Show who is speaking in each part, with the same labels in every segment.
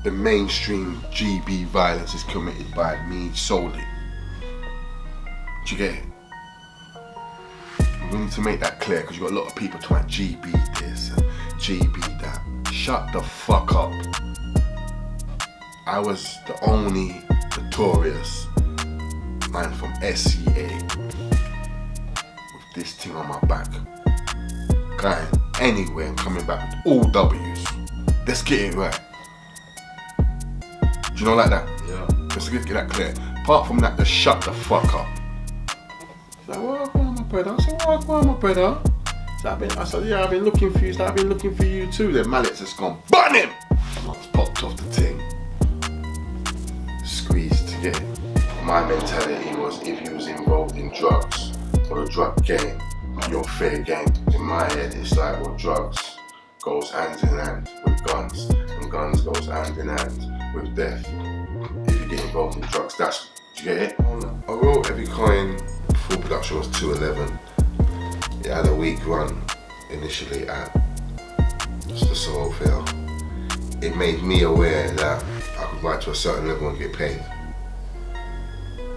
Speaker 1: the mainstream GB violence is committed by me solely. Do you get it? We need to make that clear because you've got a lot of people talking about GB this and GB that. Shut the fuck up. I was the only notorious man from SCA with this thing on my back. Going anywhere and coming back with all W's. Let's get it right. Do you know like that?
Speaker 2: Yeah.
Speaker 1: Let's get that clear. Apart from that, just shut the fuck up. He's like, well, where my brother? I said, well, where my brother? I said, yeah, I've been looking for you. He's like, I've been looking for you too. Then Mallet's just gone, bun him! Man's popped off the thing. Squeezed to get it. My mentality was if you was involved in drugs or the drug game, you're fair game. In my head, it's like, well, drugs goes hand in hand with guns, and guns goes hand in hand with death. If you get involved in drugs, that's, do you get it? I wrote Every Coin, full production was 211. It had a week run initially at just the Soho Fair. It made me aware that I could write to a certain level and get paid.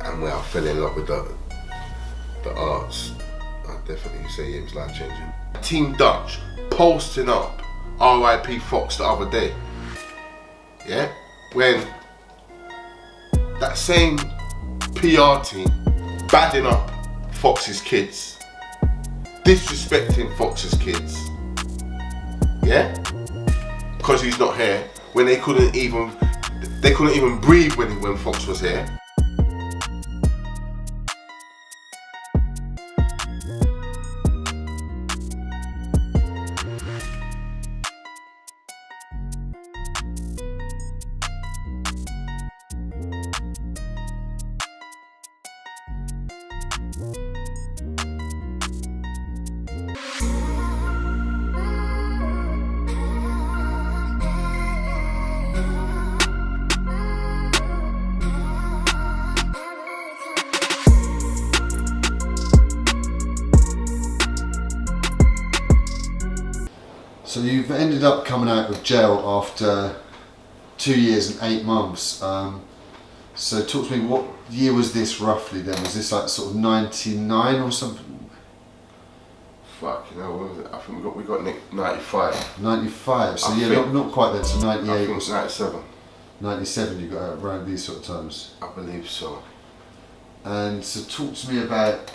Speaker 1: And when I fell in love with the arts, I definitely say it was life changing. Team Dutch posting up R.I.P. Fox the other day. Yeah? When that same PR team badding up Fox's kids, disrespecting Fox's kids, yeah? Because he's not here, when they couldn't even breathe when Fox was here.
Speaker 3: So you've ended up coming out of jail after 2 years and 8 months. So talk to me, what year was this roughly then? Was this like sort of 99 or something?
Speaker 1: Fuck, you know, what was it? I think we got 95.
Speaker 3: 95, so
Speaker 1: I
Speaker 3: yeah,
Speaker 1: think-
Speaker 3: not quite then, so 98
Speaker 1: I think it
Speaker 3: or
Speaker 1: was 97.
Speaker 3: 97 you got out around these sort of times.
Speaker 1: I believe so.
Speaker 3: And so talk to me about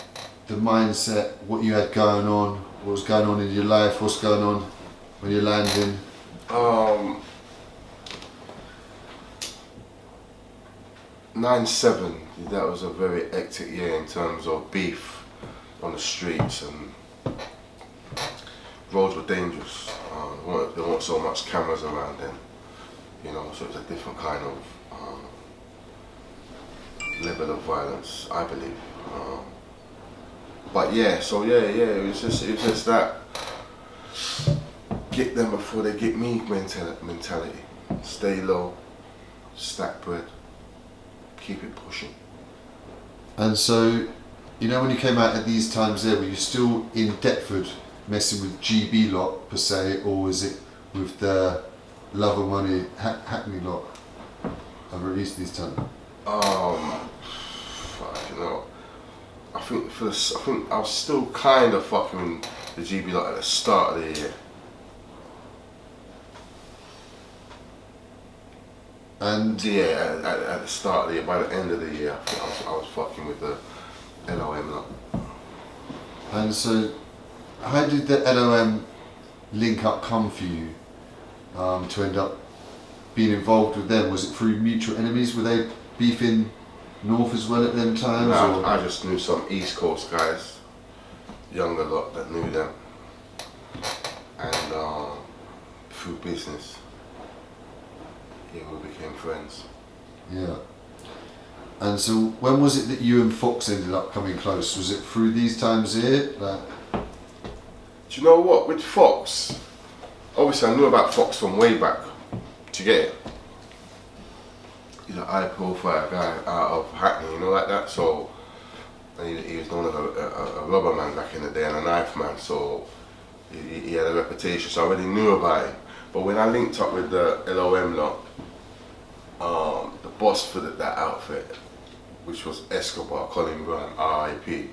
Speaker 3: the mindset, what you had going on, what was going on in your life, what's going on when you're landing.
Speaker 1: 97, that was a very hectic year in terms of beef on the streets, and roads were dangerous. There weren't so much cameras around then, you know, so it was a different kind of level of violence, I believe. But yeah, so yeah, it was just that get them before they get me mentality. Stay low, stack bread, keep it pushing.
Speaker 3: And so, you know, when you came out at these times there, were you still in Deptford messing with GB lot per se, or was it with the Love of Money Hackney lot? I've released these times.
Speaker 1: Fuck, you know, I think I was still kind of fucking the GB lot at the start of the year.
Speaker 3: And
Speaker 1: yeah, at the start of the year, by the end of the year, I think I was fucking with the LOM lot.
Speaker 3: And so, how did the LOM link up come for you to end up being involved with them? Was it through mutual enemies? Were they beefing north as well at them times?
Speaker 1: No, I just knew some East Coast guys, younger lot that knew them, and through business, yeah, we became friends.
Speaker 3: Yeah. And so when was it that you and Fox ended up coming close? Was it through these times here? Like...
Speaker 1: Do you know what, with Fox, obviously I knew about Fox from way back. Do you get it? He's a high profile guy out of Hackney, you know, like that. So he was known as a rubber man back in the day and a knife man, so he had a reputation, so I already knew about him. But when I linked up with the LOM lot, the boss for that outfit, which was Escobar, Colin Brown, R.I.P.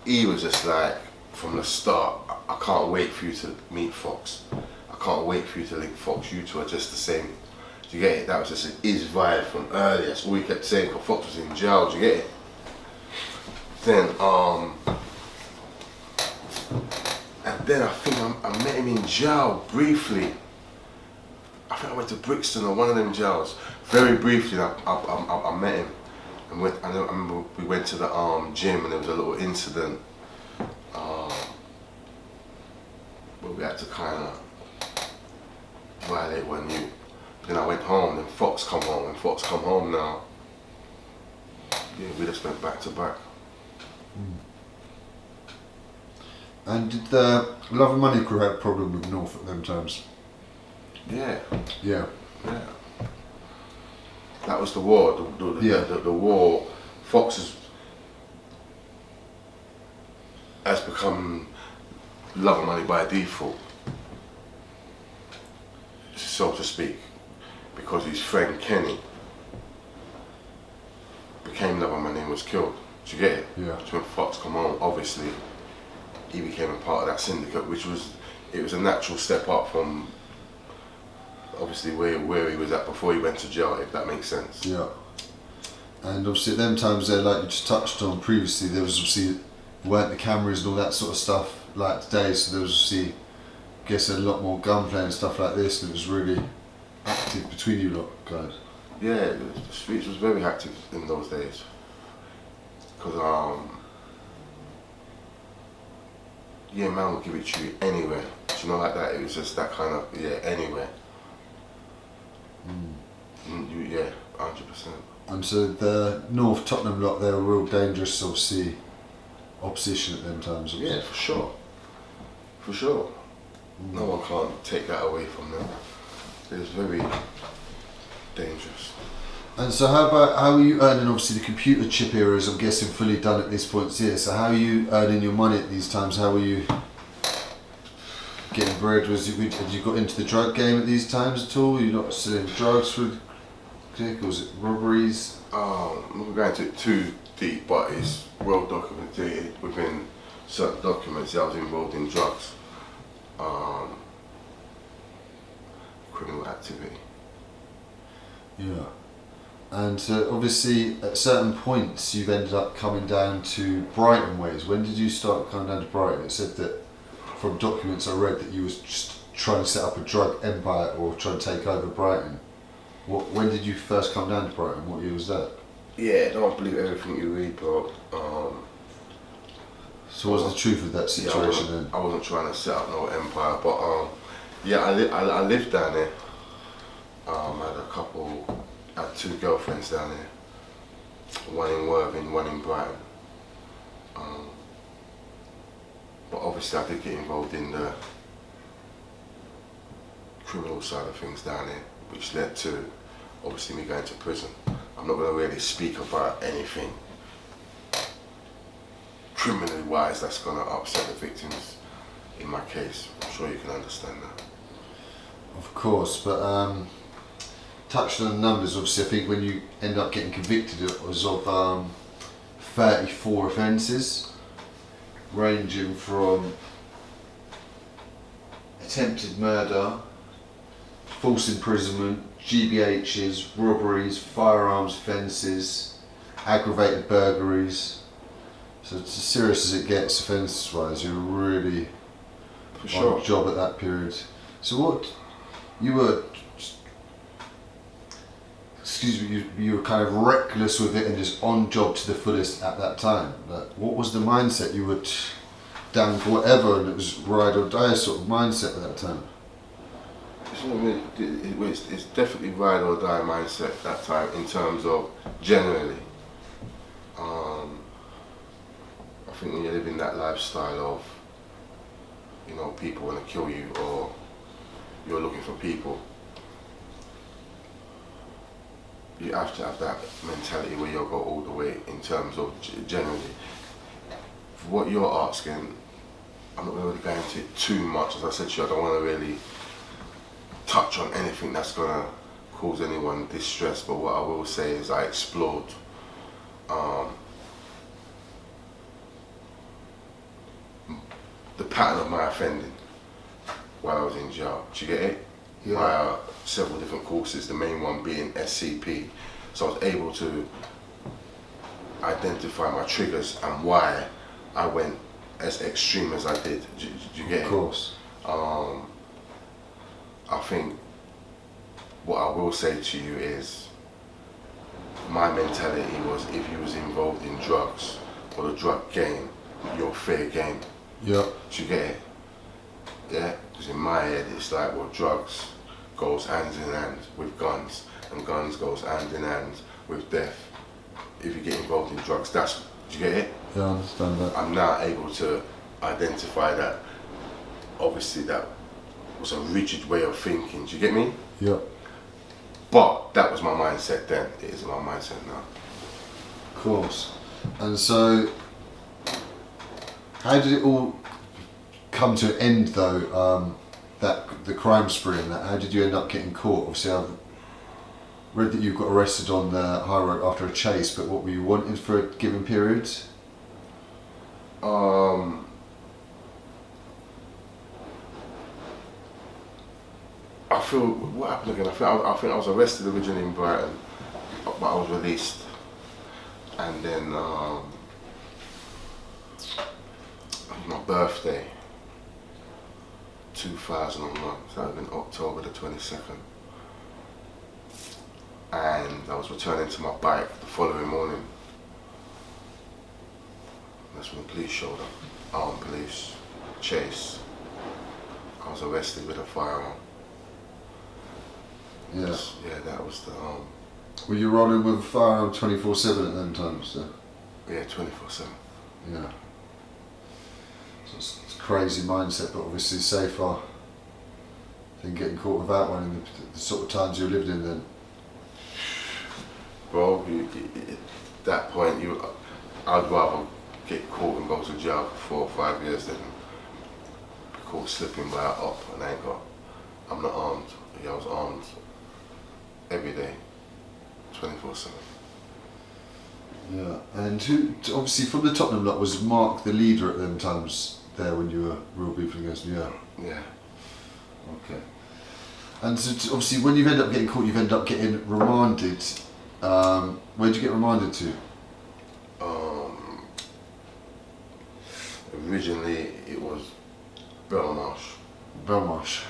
Speaker 1: He was just like, from the start, I can't wait for you to meet Fox. I can't wait for you to link Fox. You two are just the same. Do you get it? That was just his vibe from earlier. That's all he kept saying, because Fox was in jail. Do you get it? Then, and then I think I met him in jail briefly. I think I went to Brixton or one of them jails. Very briefly, I met him. And I remember we went to the gym and there was a little incident where we had to kind of violate one you. Then I went home, then Fox come home. When Fox come home now, yeah, we just went back to back.
Speaker 3: And did the Love and Money crew have a problem with North at them times?
Speaker 1: Yeah.
Speaker 3: Yeah.
Speaker 1: Yeah. That was the war. The war. Fox has become Love and Money by default, so to speak, because his friend Kenny became Love and Money and was killed. Do you get it?
Speaker 3: Yeah.
Speaker 1: So when Fox come on, obviously, he became a part of that syndicate, which was a natural step up from obviously where he was at before he went to jail, if that makes sense.
Speaker 3: Yeah. And obviously at them times there, like you just touched on previously, there was obviously weren't the cameras and all that sort of stuff like today, so there was obviously, I guess, a lot more gunplay and stuff like this, and it was really active between you lot guys.
Speaker 1: Yeah, the streets was very active in those days. Because yeah, man will give it to you anywhere. Do you know, like that? It was just that kind of, yeah, anywhere. Yeah, 100%.
Speaker 3: And so the North Tottenham lot, they were real dangerous, obviously, opposition at them times. Obviously.
Speaker 1: Yeah, for sure. For sure. No one can't take that away from them. It was very dangerous.
Speaker 3: And so how are you earning, obviously the computer chip era is, I'm guessing, fully done at this point here, so how are you earning your money at these times? How are you getting bread? Had you got into the drug game at these times at all? You're not selling drugs for click, or was it robberies?
Speaker 1: I'm not going to too deep, but it's well documented within certain documents that I was involved in drugs, criminal activity.
Speaker 3: Yeah. And obviously at certain points you've ended up coming down to Brighton ways. When did you start coming down to Brighton? It said that from documents I read that you was just trying to set up a drug empire or trying to take over Brighton. When did you first come down to Brighton? What year was that?
Speaker 1: Yeah, don't believe everything you read, bro.
Speaker 3: So what's the truth of that situation then?
Speaker 1: I wasn't trying to set up no empire, but yeah, I lived down there. I had two girlfriends down there, one in Worthing, one in Brighton. But obviously I did get involved in the criminal side of things down there, which led to obviously me going to prison. I'm not going to really speak about anything criminally wise that's going to upset the victims in my case. I'm sure you can understand that.
Speaker 3: Of course, but touched on the numbers, obviously I think when you end up getting convicted it was of 34 offences, ranging from attempted murder, false imprisonment, GBHs, robberies, firearms offences, aggravated burglaries. So it's as serious as it gets offences wise. You're really on job at that period. So what you were, you were kind of reckless with it and just on job to the fullest at that time. Like, what was the mindset? You were down for whatever and it was ride or die sort of mindset at that time?
Speaker 1: It's definitely ride or die mindset at that time in terms of generally. I think when you're living that lifestyle of, you know, people want to kill you or you're looking for people, you have to have that mentality where you'll go all the way in terms of generally. For what you're asking, I'm not really going into it too much. As I said to you, I don't want to really touch on anything that's going to cause anyone distress, but what I will say is I explored the pattern of my offending while I was in jail. Do you get it?
Speaker 3: Yeah.
Speaker 1: Via several different courses, the main one being SCP. So I was able to identify my triggers and why I went as extreme as I did. Do you get it?
Speaker 3: Of course.
Speaker 1: I think what I will say to you is my mentality was if you was involved in drugs or the drug game, you're fair game.
Speaker 3: Yeah.
Speaker 1: Do you get it? Yeah? Because in my head it's like, well, drugs goes hand in hand with guns and guns goes hand in hand with death. If you get involved in drugs, do you get it?
Speaker 3: Yeah, I understand that.
Speaker 1: I'm now able to identify that obviously that was a rigid way of thinking, do you get me?
Speaker 3: Yeah.
Speaker 1: But that was my mindset then, it is my mindset now.
Speaker 3: Of course. And so, how did it all come to an end though, the crime spree and that? How did you end up getting caught? Obviously I've read that you got arrested on the high road after a chase, but what were you wanted for a given period?
Speaker 1: I feel, what happened again? I think I was arrested originally in Brighton, but I was released. And then, my birthday, 2001, so that was in October the 22nd. And I was returning to my bike the following morning. That's when the police showed up, armed police, chase. I was arrested with a firearm.
Speaker 3: Yeah.
Speaker 1: Yeah, that was the
Speaker 3: Were you rolling with a firearm 24/7 at them times? So?
Speaker 1: yeah, 24/7.
Speaker 3: Yeah. So it's a crazy mindset, but obviously safer than getting caught without one in the sort of times you lived in then.
Speaker 1: Bro, at that point, I'd rather get caught and go to jail for 4 or 5 years than be caught slipping by a op and I'm not armed. Yeah, I was armed every day, 24/7.
Speaker 3: Yeah, and who, obviously from the Tottenham lot, was Mark the leader at them times there when you were real beefing against him? Yeah.
Speaker 1: Yeah.
Speaker 3: Okay. And so obviously when you've ended up getting caught, you've ended up getting remanded. Where'd you get remanded to?
Speaker 1: Originally it was Belmarsh.
Speaker 3: Belmarsh.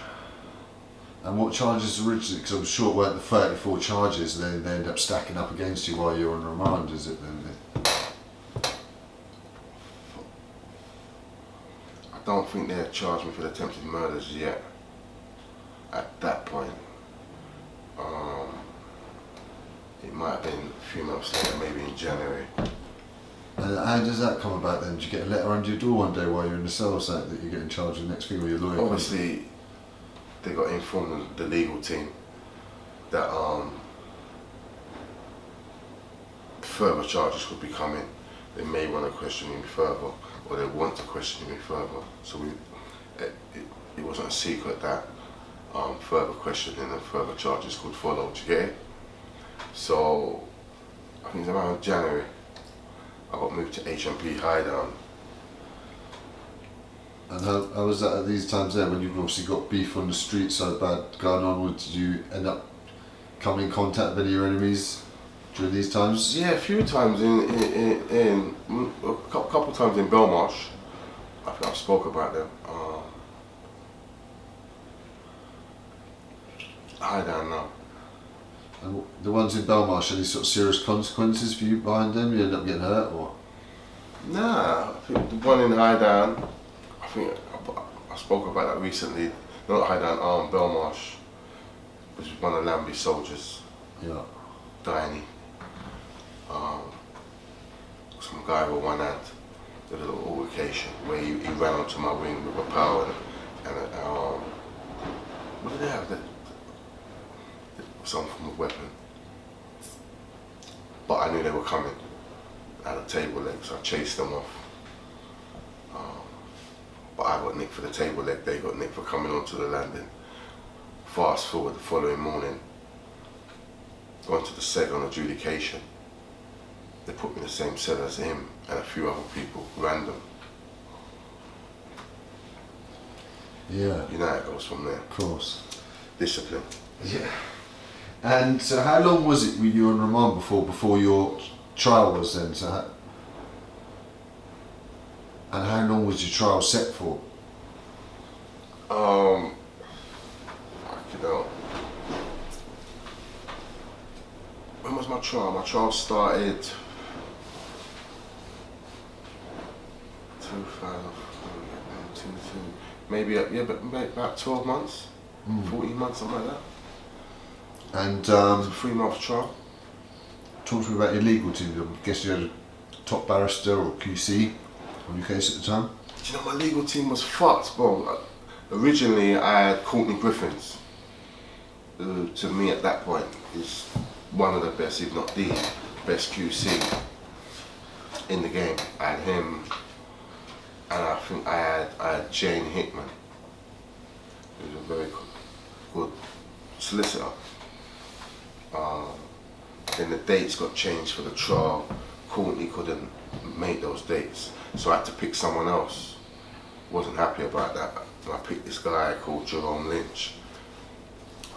Speaker 3: And what charges originally, because I'm sure it weren't the 34 charges, and then they end up stacking up against you while you're on remand, is it then?
Speaker 1: I don't think they had charged me for the attempted murders yet. At that point. It might have been a few months later, maybe in January.
Speaker 3: And how does that come about then? Did you get a letter under your door one day while you're in the cell or something that you're getting charged with the next thing, or your lawyer?
Speaker 1: Obviously, they got informed the legal team that further charges could be coming. They may want to question me further, or they want to question me further. So it wasn't a secret that further questioning and further charges could follow. Do you get it? So I think it's around January I got moved to HMP Highdown.
Speaker 3: And how was that at these times there, when you've obviously got beef on the street so bad going on? Did you end up coming in contact with any of your enemies during these times?
Speaker 1: Yeah, a few times in a couple times in Belmarsh. I think I spoke about them. Highdown now.
Speaker 3: And the ones in Belmarsh, any sort of serious consequences for you behind them? You end up getting hurt, or?
Speaker 1: Nah, I think the one in Highdown, I think I spoke about that recently. Not Highdown, Belmarsh, which is one of Lambie's soldiers.
Speaker 3: Yeah.
Speaker 1: Diney. Some guy with one hand did a little altercation where he ran onto my wing with a power and what did they have? Some form of weapon. But I knew they were coming. I had a table leg, so I chased them off. But I got nicked for the table leg, they got nicked for coming onto the landing. Fast forward the following morning, gone to the second adjudication. They put me in the same cell as him and a few other people, random.
Speaker 3: Yeah.
Speaker 1: You know how it goes from there.
Speaker 3: Of course.
Speaker 1: Discipline.
Speaker 3: Yeah. And so how long was it you were on remand before your trial was then? And how long was your trial set for?
Speaker 1: You know, when was my trial? My trial started 2002, maybe about 12 months, 14 months, something like that.
Speaker 3: And
Speaker 1: It was a 3-month trial.
Speaker 3: talk to me about your legal team. I guess you had a top barrister or QC on your case at the time?
Speaker 1: Do you know, my legal team was fucked, bro. Originally, I had Courtney Griffiths, who to me at that point is one of the best, if not the best QC in the game. I had him, and I think I had Jane Hickman, who was a very good solicitor. Then the dates got changed for the trial. Courtney couldn't make those dates, so I had to pick someone else. Wasn't happy about that. And I picked this guy called Jerome Lynch.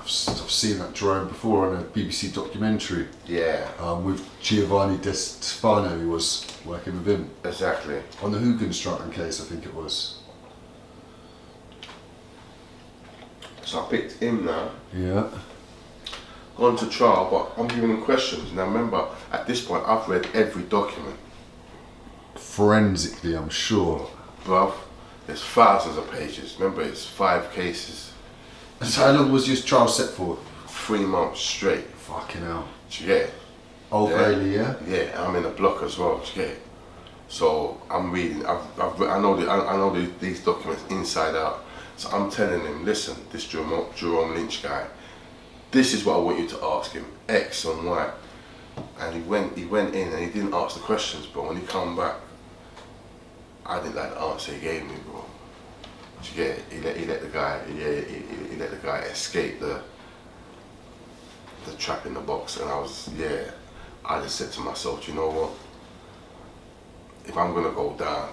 Speaker 3: I've seen that Jerome before on a BBC documentary.
Speaker 1: Yeah.
Speaker 3: With Giovanni De Stefano, who was working with him.
Speaker 1: Exactly.
Speaker 3: On the Hugenstraten case, I think it was.
Speaker 1: So I picked him now.
Speaker 3: Yeah.
Speaker 1: Gone to trial, but I'm giving him questions. Now remember, at this point, I've read every document.
Speaker 3: Forensically, I'm sure.
Speaker 1: Bruv, there's thousands of pages. Remember, it's 5 cases.
Speaker 3: And so how long was your trial set for?
Speaker 1: 3 months straight.
Speaker 3: Fucking hell.
Speaker 1: Do you get it?
Speaker 3: Old
Speaker 1: Yeah.
Speaker 3: Bailey, yeah?
Speaker 1: Yeah, and I'm in the block as well. Do you get it? So I'm reading. I know these documents inside out. So I'm telling him, listen, this Jerome Lynch guy, this is what I want you to ask him, X and Y. And he went in and he didn't ask the questions, but when he come back, I didn't like the answer he gave me, bro. Do you get it? He let the guy escape the trap in the box, and I just said to myself, you know what? If I'm gonna go down,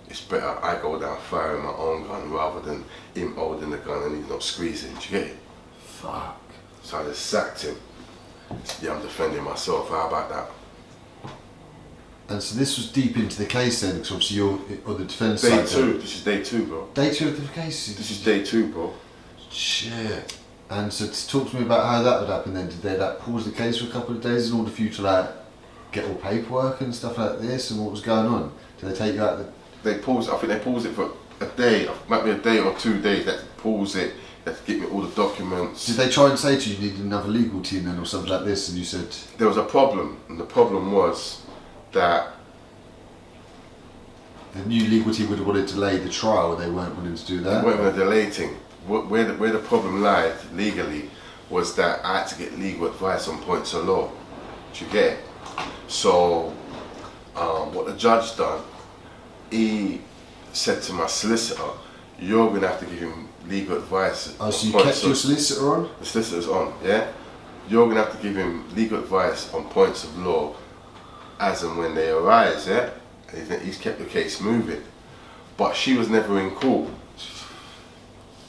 Speaker 1: it's better I go down firing my own gun rather than him holding the gun and he's not squeezing. Do you get it?
Speaker 3: Fuck.
Speaker 1: So I just sacked him. Yeah, I'm defending myself. How about that?
Speaker 3: And so this was deep into the case then, because obviously you're on the defence
Speaker 1: Day
Speaker 3: side.
Speaker 1: 2. This is day 2, bro.
Speaker 3: Day 2 of the case?
Speaker 1: This is day 2, bro.
Speaker 3: Shit. And so talk to me about how that would happen then. Did they pause the case for a couple of days in order for you to get all paperwork and stuff like this, and what was going on? Did they take you out?
Speaker 1: They paused. I think they paused it for a day. Might be a day or 2 days. They had to pause it. They had to give me all the documents.
Speaker 3: Did they try and say to you needed another legal team then, or something like this, and you said
Speaker 1: there was a problem, and the problem was that
Speaker 3: the new legal team would have wanted to delay the trial, and they weren't willing to do that?
Speaker 1: they weren't going to delay thing. Where the problem lied legally was that I had to get legal advice on points of law. Do you get it? So what the judge done, he said to my solicitor, you're going to have to give him legal advice.
Speaker 3: Oh, so you kept your solicitor on?
Speaker 1: The solicitor's on, yeah? You're going to have to give him legal advice on points of law as and when they arise, yeah? And he's kept the case moving. But she was never in court.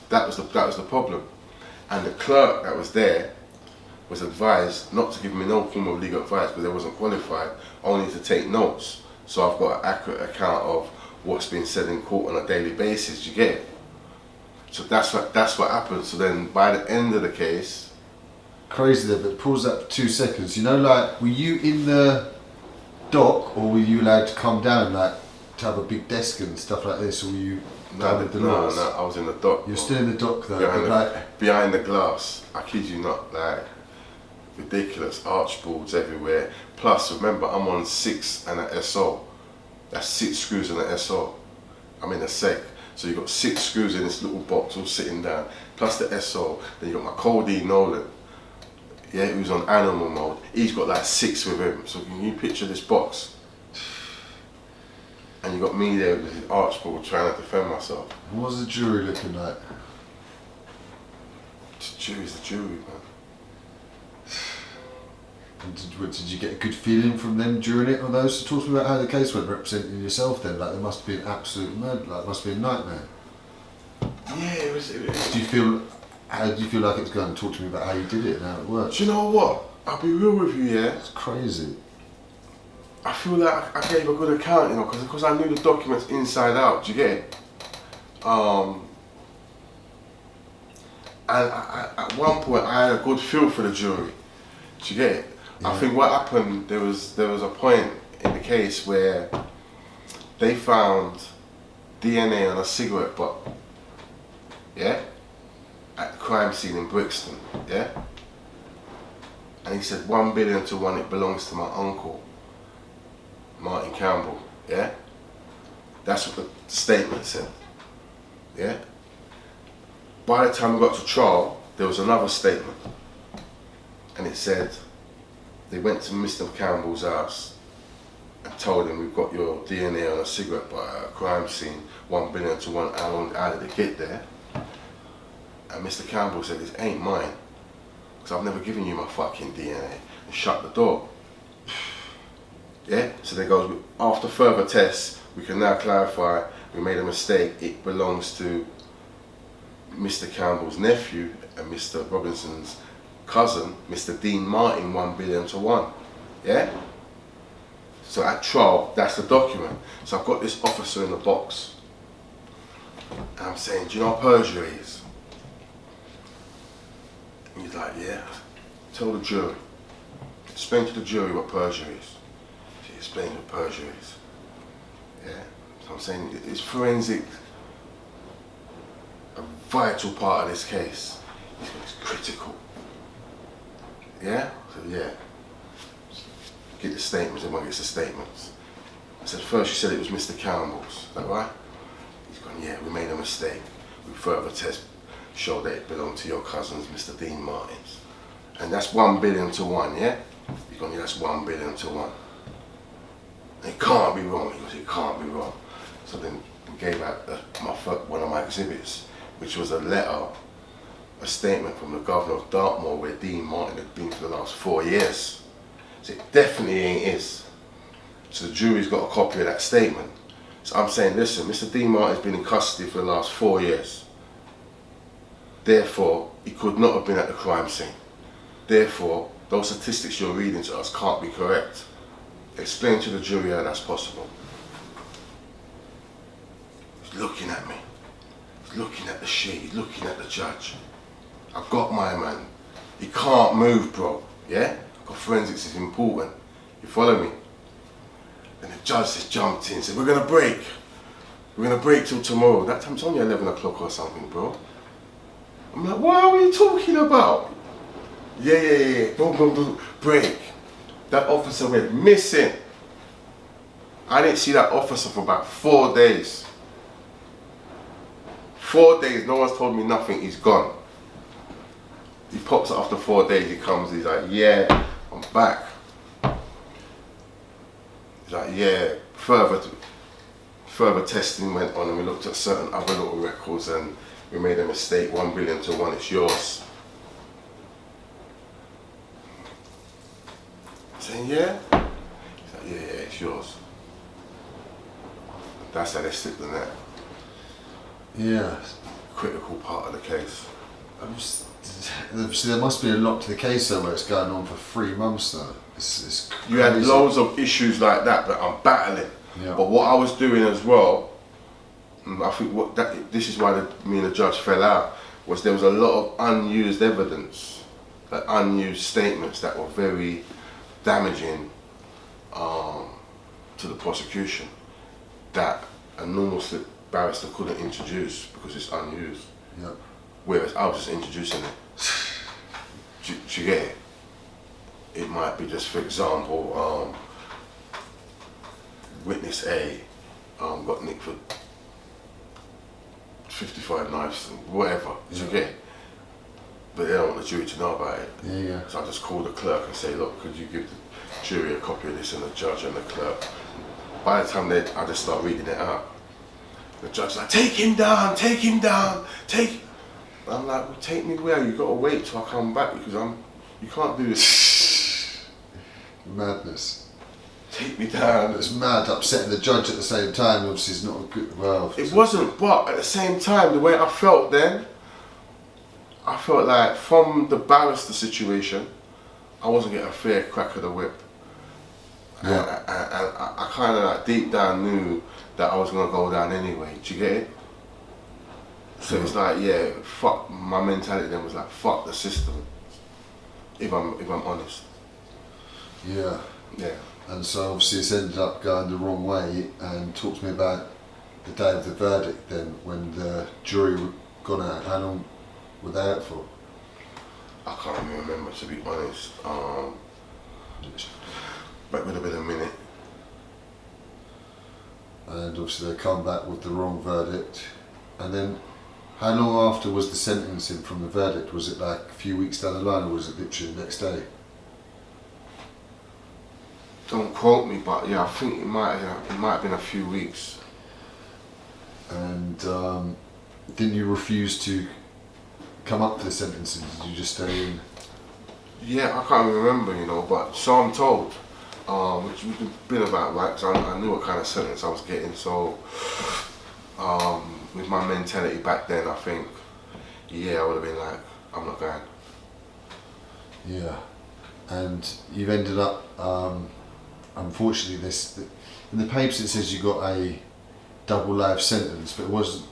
Speaker 1: That was the problem. And the clerk that was there was advised not to give me no form of legal advice because they wasn't qualified, only to take notes. So I've got an accurate account of what's being said in court on a daily basis, you get it? So that's what happened. So then by the end of the case...
Speaker 3: Crazy there, but pause that for 2 seconds. You know, were you in the dock, or were you allowed to come down, to have a big desk and stuff like this, or were you down with the laws?
Speaker 1: No, I was in the dock.
Speaker 3: You're still in the dock though,
Speaker 1: behind the glass. I kid you not, ridiculous archboards everywhere. Plus, remember, I'm on 6 and an SO. That's 6 screws and an SO. I'm in a sec. So you've got 6 screws in this little box all sitting down, plus the SO. Then you got my Cody Nolan, yeah, who's on animal mode. He's got 6 with him. So can you picture this box? And you got me there with this archboard trying to defend myself.
Speaker 3: What was the jury looking like?
Speaker 1: The jury's the jury, man.
Speaker 3: And did you get a good feeling from them during it on those? Talk to me about how the case went, representing yourself then. Like, there must have been absolute mad, like, it must have been a nightmare.
Speaker 1: Yeah, it was.
Speaker 3: How did you feel like it was going? Talk to me about how you did it and how it worked.
Speaker 1: Do you know what? I'll be real with you, yeah?
Speaker 3: It's crazy.
Speaker 1: I feel like I gave a good account, you know, because I knew the documents inside out, do you get it? And at one point I had a good feel for the jury, do you get it?
Speaker 3: Yeah.
Speaker 1: I think what happened, there was a point in the case where they found DNA on a cigarette butt, yeah? At the crime scene in Brixton, yeah? And he said 1 billion to 1, it belongs to my uncle, Martin Campbell, yeah? That's what the statement said, yeah? By the time we got to trial, there was another statement. And it said, they went to Mr. Campbell's house and told him, we've got your DNA on a cigarette butt at a crime scene, 1 billion to 1, how did it get there? And Mr. Campbell said, this ain't mine, because I've never given you my fucking DNA, and shut the door. Yeah, so there goes, after further tests, we can now clarify we made a mistake. It belongs to Mr. Campbell's nephew and Mr. Robinson's cousin, Mr. Dean Martin, 1 billion to 1. Yeah? So at trial, that's the document. So I've got this officer in the box. And I'm saying, do you know what perjury is? And he's like, yeah. Tell the jury. Explain to the jury what perjury is. She explained what perjury is. Yeah? So I'm saying, it's forensic, a vital part of this case. It's critical. Yeah? So yeah. Get the statements, everyone gets the statements. I said, first you said it was Mr. Campbell's, is that right? He's gone, yeah, we made a mistake. We further test showed that it belonged to your cousins, Mr. Dean Martin's. And that's 1 billion to 1, yeah? He's gone, yeah, that's 1 billion to 1. And it can't be wrong. He goes, it can't be wrong. So then we gave out one of my exhibits, which was a letter, a statement from the governor of Dartmoor where Dean Martin had been for the last 4 years. So it definitely ain't his. So the jury's got a copy of that statement. So I'm saying, listen, Mr. Dean Martin's been in custody for the last 4 years. Therefore, he could not have been at the crime scene. Therefore, those statistics you're reading to us can't be correct. Explain to the jury how that's possible. He's looking at me. He's looking at the sheet. He's looking at the judge. I've got my man. He can't move, bro. Yeah? Because forensics is important. You follow me? And the judge just jumped in and said, we're going to break. We're going to break till tomorrow. That time's only 11 o'clock or something, bro. I'm like, what are you talking about? Yeah. Boom, boom, boom. Break. That officer went missing. I didn't see that officer for about 4 days. 4 days, no one's told me nothing, he's gone. He pops up after 4 days, he comes, he's like, yeah, I'm back. He's like, yeah, further testing went on and we looked at certain other little records and we made a mistake, 1 billion to 1, it's yours. I'm saying, yeah? He's like, yeah, it's yours. That's how they slipped the net.
Speaker 3: Yeah.
Speaker 1: Critical part of the case.
Speaker 3: So there must be a lot to the case though where it's going on for 3 months though. It's
Speaker 1: you had loads of issues like that I'm battling.
Speaker 3: Yeah.
Speaker 1: But what I was doing as well, I think this is why me and the judge fell out, was there was a lot of unused evidence, like unused statements that were very damaging to the prosecution that a normal barrister couldn't introduce because it's unused.
Speaker 3: Yeah.
Speaker 1: Whereas I was just introducing it. Do you get it? It might be just, for example, witness A got nicked for 55 knives and whatever. Do you get it? But they don't want the jury to know about it.
Speaker 3: Yeah.
Speaker 1: So I just call the clerk and say, look, could you give the jury a copy of this, and the judge and the clerk. By the time I just start reading it out. The judge's like, take him down. I'm like, well, take me where? You got to wait till I come back because you can't do this.
Speaker 3: Madness.
Speaker 1: Take me down.
Speaker 3: It's mad, upsetting the judge at the same time. Obviously, it's not a good. Well,
Speaker 1: It wasn't, but at the same time, the way I felt then, I felt like from the barrister situation, I wasn't getting a fair crack of the whip.
Speaker 3: Yeah.
Speaker 1: And I kind of like deep down knew that I was gonna go down anyway. Do you get it? So it's like, yeah, fuck. My mentality then was like, fuck the system. If I'm honest.
Speaker 3: Yeah.
Speaker 1: Yeah.
Speaker 3: And so obviously it's ended up going the wrong way. And talk to me about the day of the verdict then, when the jury gone out. How long were they out for?
Speaker 1: I can't even remember, to be honest. But it would have been a minute.
Speaker 3: And obviously they come back with the wrong verdict. And then how long after was the sentencing from the verdict? Was it like a few weeks down the line, or was it literally the next day?
Speaker 1: Don't quote me, but yeah, I think it might have been a few weeks.
Speaker 3: And didn't you refuse to come up to the sentencing? Did you just stay in?
Speaker 1: Yeah, I can't even remember, you know, but so I'm told, which would have been about right, because I knew what kind of sentence I was getting. So with my mentality back then, I think, yeah, I would have been like, I'm not going.
Speaker 3: Yeah. And you've ended up, unfortunately, in the papers it says you got a double life sentence, but it wasn't.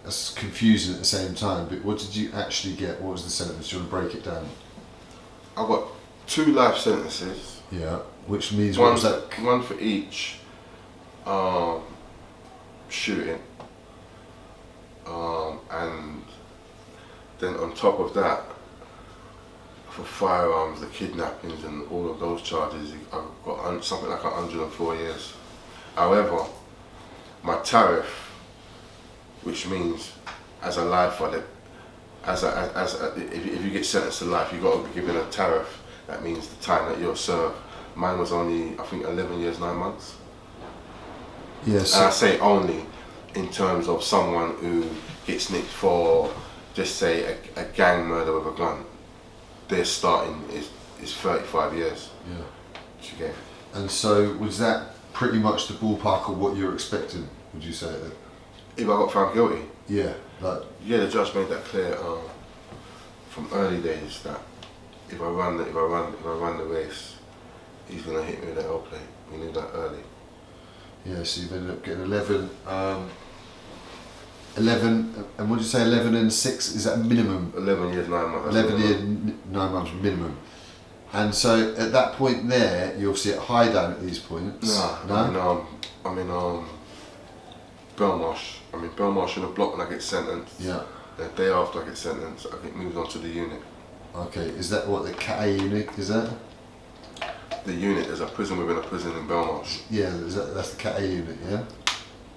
Speaker 3: That's confusing at the same time. But what did you actually get? What was the sentence? Do you want to break it down?
Speaker 1: I got 2 life sentences.
Speaker 3: Yeah. Which means what was that?
Speaker 1: One for each shooting, and then on top of that, for firearms, the kidnappings and all of those charges, I got something like 104 years. However, my tariff, which means as a lifer, if you get sentenced to life, you've got to be given a tariff. That means the time that you're served. Mine was only, I think, 11 years, 9 months.
Speaker 3: Yes.
Speaker 1: And I say only in terms of someone who gets nicked for, just say, a gang murder with a gun. Their starting is 35 years.
Speaker 3: Yeah.
Speaker 1: Okay.
Speaker 3: And so was that pretty much the ballpark of what you were expecting? Would you say that?
Speaker 1: If I got found guilty.
Speaker 3: Yeah. Like.
Speaker 1: Yeah, the judge made that clear from early days that if I run the race, he's gonna hit me with the L plate. We knew that early.
Speaker 3: Yeah, so you've ended up getting 11, and what did you say, 11 and 6, is that a minimum?
Speaker 1: 11 years, 9 months.
Speaker 3: 11 years, 9 months minimum. And so at that point there, you're obviously at high down at these points.
Speaker 1: No? I'm in Belmarsh. I'm in Belmarsh in the block when I get sentenced.
Speaker 3: Yeah.
Speaker 1: The day after I get sentenced, I get moved on to the unit.
Speaker 3: Okay, is that what the Cat A unit, is that?
Speaker 1: The unit is a prison within a prison in Belmarsh.
Speaker 3: Yeah, that's the Cat A unit, yeah?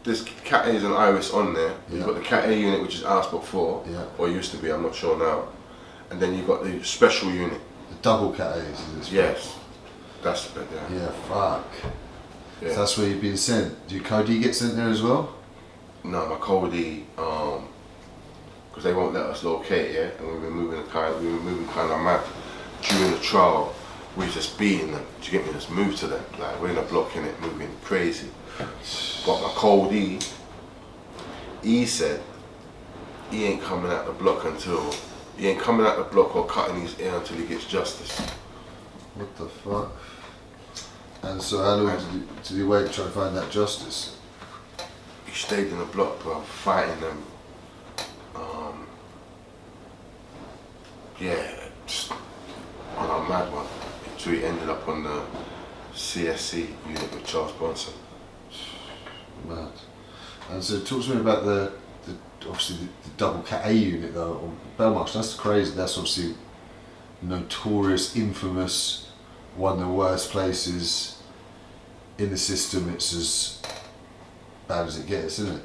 Speaker 1: This Cat A is an iris on there.
Speaker 3: Yeah.
Speaker 1: You've got the Cat A unit, which is Arsbrook 4,
Speaker 3: yeah,
Speaker 1: or used to be, I'm not sure now. And then you've got the special unit.
Speaker 3: The double Cat A's, is this?
Speaker 1: Yes. That's the bit, yeah.
Speaker 3: Yeah, fuck.
Speaker 1: Yeah.
Speaker 3: So that's where you've been sent. Do your Cody get sent there as well?
Speaker 1: No, my Cody, because they won't let us locate it, and we were moving kind of mad. During the trial, we was just beating them. Do you get me? Just move to them. Like, we're in a block in it, moving crazy. But my Cody, he said he ain't coming out the block or cutting his ear until he gets justice.
Speaker 3: What the fuck? And so how long did he wait trying to find that justice?
Speaker 1: He stayed in the block, bro, fighting them. Just on a mad one. So he ended up on the CSC unit with Charles Bronson.
Speaker 3: Mad. And so talk to me about the obviously the double Cat A unit though, or Belmarsh. That's crazy. That's obviously notorious, infamous, one of the worst places in the system. It's as bad as it gets, isn't it?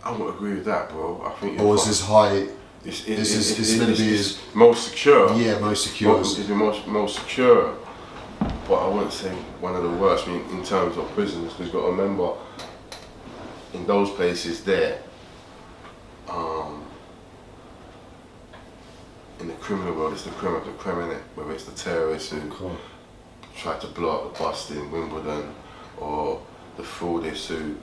Speaker 1: I would agree with that, bro. I think.
Speaker 3: Or is this high?
Speaker 1: It's
Speaker 3: meant to be
Speaker 1: as most secure.
Speaker 3: Yeah, most secure.
Speaker 1: It's the most secure, but I wouldn't say one of the worst. I mean, in terms of prisons, because you've got to remember, in those places there, in the criminal world, it's the crime of the crime, innit? Whether it's the terrorists who tried to blow up the bust in Wimbledon, or the fraudist who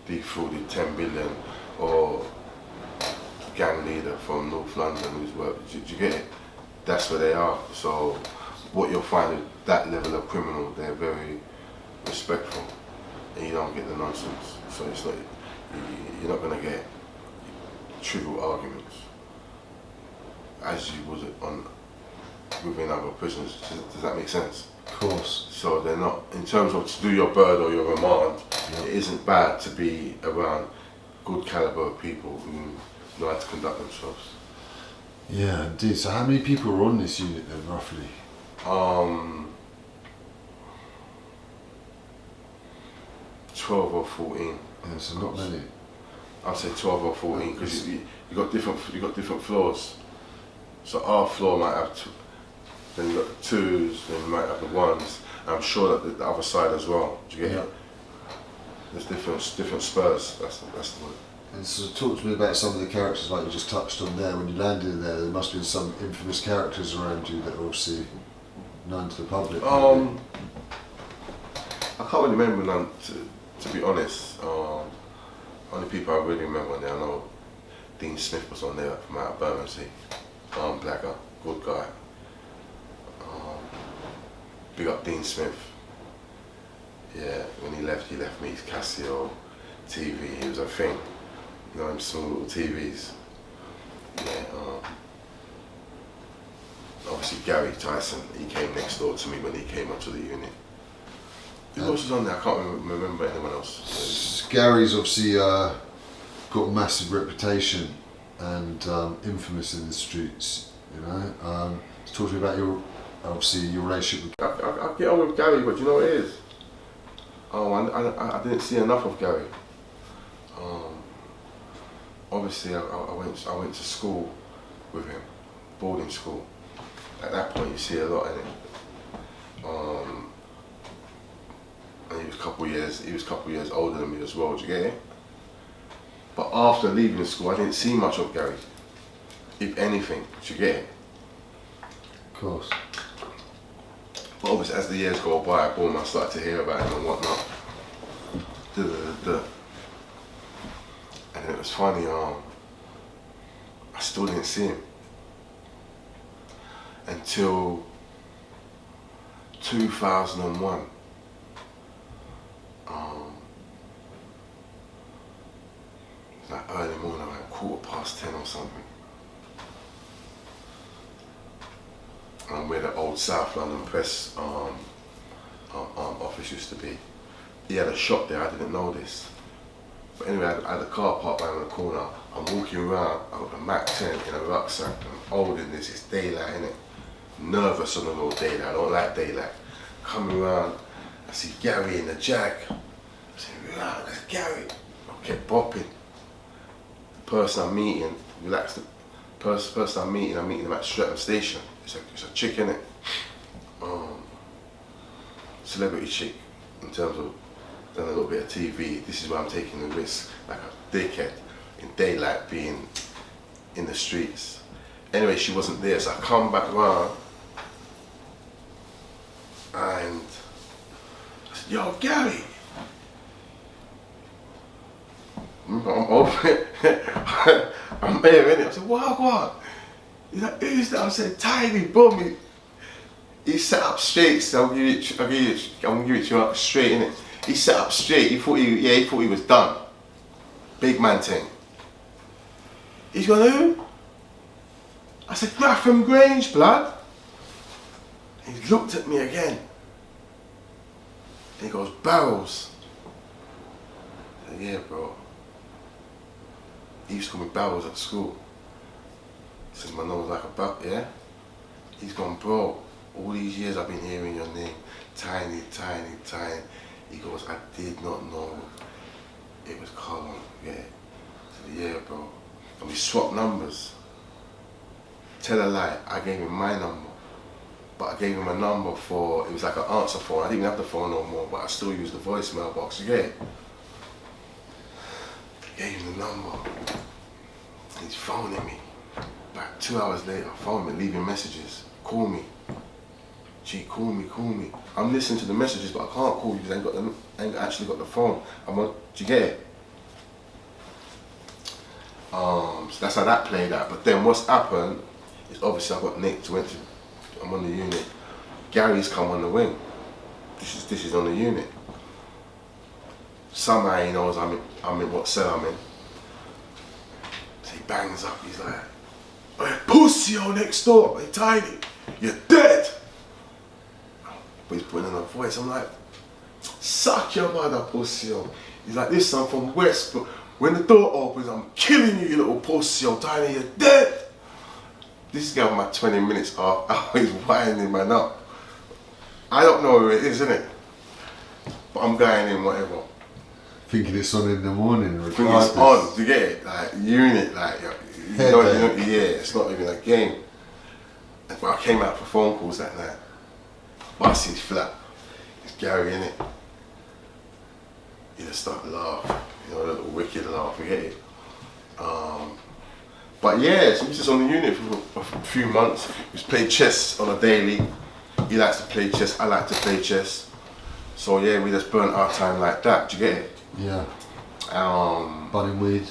Speaker 1: defrauded 10 billion, or gang leader from North London who's worked. Do you get it? That's where they are. So what you'll find is that level of criminal, they're very respectful, and you don't get the nonsense. So it's like you're not gonna get trivial arguments as you would on within other prisons. Does that make sense?
Speaker 3: Of course.
Speaker 1: So they're not, in terms of to do your bird or your remand, it isn't bad to be around good caliber of people who know how to conduct themselves.
Speaker 3: Yeah, indeed. So how many people are on this unit then, roughly?
Speaker 1: 12 or 14.
Speaker 3: Yeah, so not many.
Speaker 1: I'd say 12 or 14 because you got different floors. So our floor might have two, then you got the twos, then you might have the ones. And I'm sure that the other side as well. Do you get it? There's different spurs. That's the word.
Speaker 3: And so talk to me about some of the characters like you just touched on there. When you landed in there must have been some infamous characters around you that are obviously known to the public.
Speaker 1: I can't really remember none, to be honest. Only people I really remember on there, I know Dean Smith was on there from out of Bermondsey. Black guy, good guy. Big up Dean Smith. Yeah, when he left me his Casio TV, he was a thing. You know, them small little TVs. Yeah, obviously Gary Tyson, he came next door to me when he came onto the unit. Who else was on there? I can't remember anyone else.
Speaker 3: Gary's obviously got a massive reputation and infamous in the streets, you know. Talk to me about your relationship with
Speaker 1: I get on with Gary, but you know what it is? I didn't see enough of Gary. Obviously, I went to school with him, boarding school. At that point, you see a lot in it. And he was a couple of years older than me as well. Do you get it? But after leaving school, I didn't see much of Gary. If anything, do you get it?
Speaker 3: Of course.
Speaker 1: But obviously, as the years go by, boom, I started to hear about him and whatnot. And it was funny, I still didn't see him until 2001. It was like early morning, like 10:15 or something. Where the old South London Press office used to be. He had a shop there, I didn't know this. But anyway, I had a car parked around the corner. I'm walking around, I've got a Mac 10 in a rucksack. I'm holding this, it's daylight, innit? Nervous on a little daylight, I don't like daylight. Coming around, I see Gary in the Jag. I say, wow, that's Gary. I kept bopping. The person I'm meeting, relaxed. The person I'm meeting him at Streatham Station. It's a chick, innit? Celebrity chick, in terms of done a little bit of TV. This is where I'm taking the risk, like a dickhead, in daylight, being in the streets. Anyway, she wasn't there, so I come back around and I said, yo, Gary. I'm over I'm there, innit? I said, what? He's like, who's that? I said, Tiny, boom. He sat up straight, so I'm gonna give it to you straight, innit? He sat up straight, he thought he was done. Big man thing. He's gone, who? I said, Graffham Grange, blood. He looked at me again. And he goes, Barrels. I said, yeah, bro. He used to call me Barrels at school. Since my nose was like a buck, yeah? He's gone, bro, all these years I've been hearing your name, Tiny. He goes, I did not know it was Carlon, yeah. I said, yeah, bro. And we swapped numbers. Tell a lie, I gave him my number. But I gave him a number for, it was like an answer phone. I didn't even have the phone no more, but I still used the voicemail box, yeah. I gave him the number. He's phoning me. Like 2 hours later, phone me, leaving messages, call me. Gee, call me. I'm listening to the messages, but I can't call you because I ain't actually got the phone. Do you get it? So that's how that played out. But then what's happened is obviously I got nicked, I'm on the unit. Gary's come on the wing. This is on the unit. Somehow he knows I'm in what cell I'm in. So he bangs up, he's like, "Hey, pussy on next door, hey Tiny, you're dead." But he's putting in a voice, I'm like, "Suck your mother, pussy on." He's like, "Listen, I'm from West, but when the door opens, I'm killing you, you little pussy on, Tiny, you're dead." This guy my 20 minutes off, he's winding man up. I don't know who it is, innit? But I'm going in, whatever.
Speaker 3: Thinking it's on in the morning,
Speaker 1: Thinking it's on, do you get it? Like, unit, like, you know, yeah, it's not even a game. But I came out for phone calls that night. Bust his flat. It's Gary, innit? You just start to laugh, you know, a little wicked laugh, you get it? But yeah, so we was just on the unit for a few months. We just played chess on a daily. He likes to play chess, I like to play chess. So yeah, we just burnt our time like that, do you get it?
Speaker 3: Yeah. Bunning weed.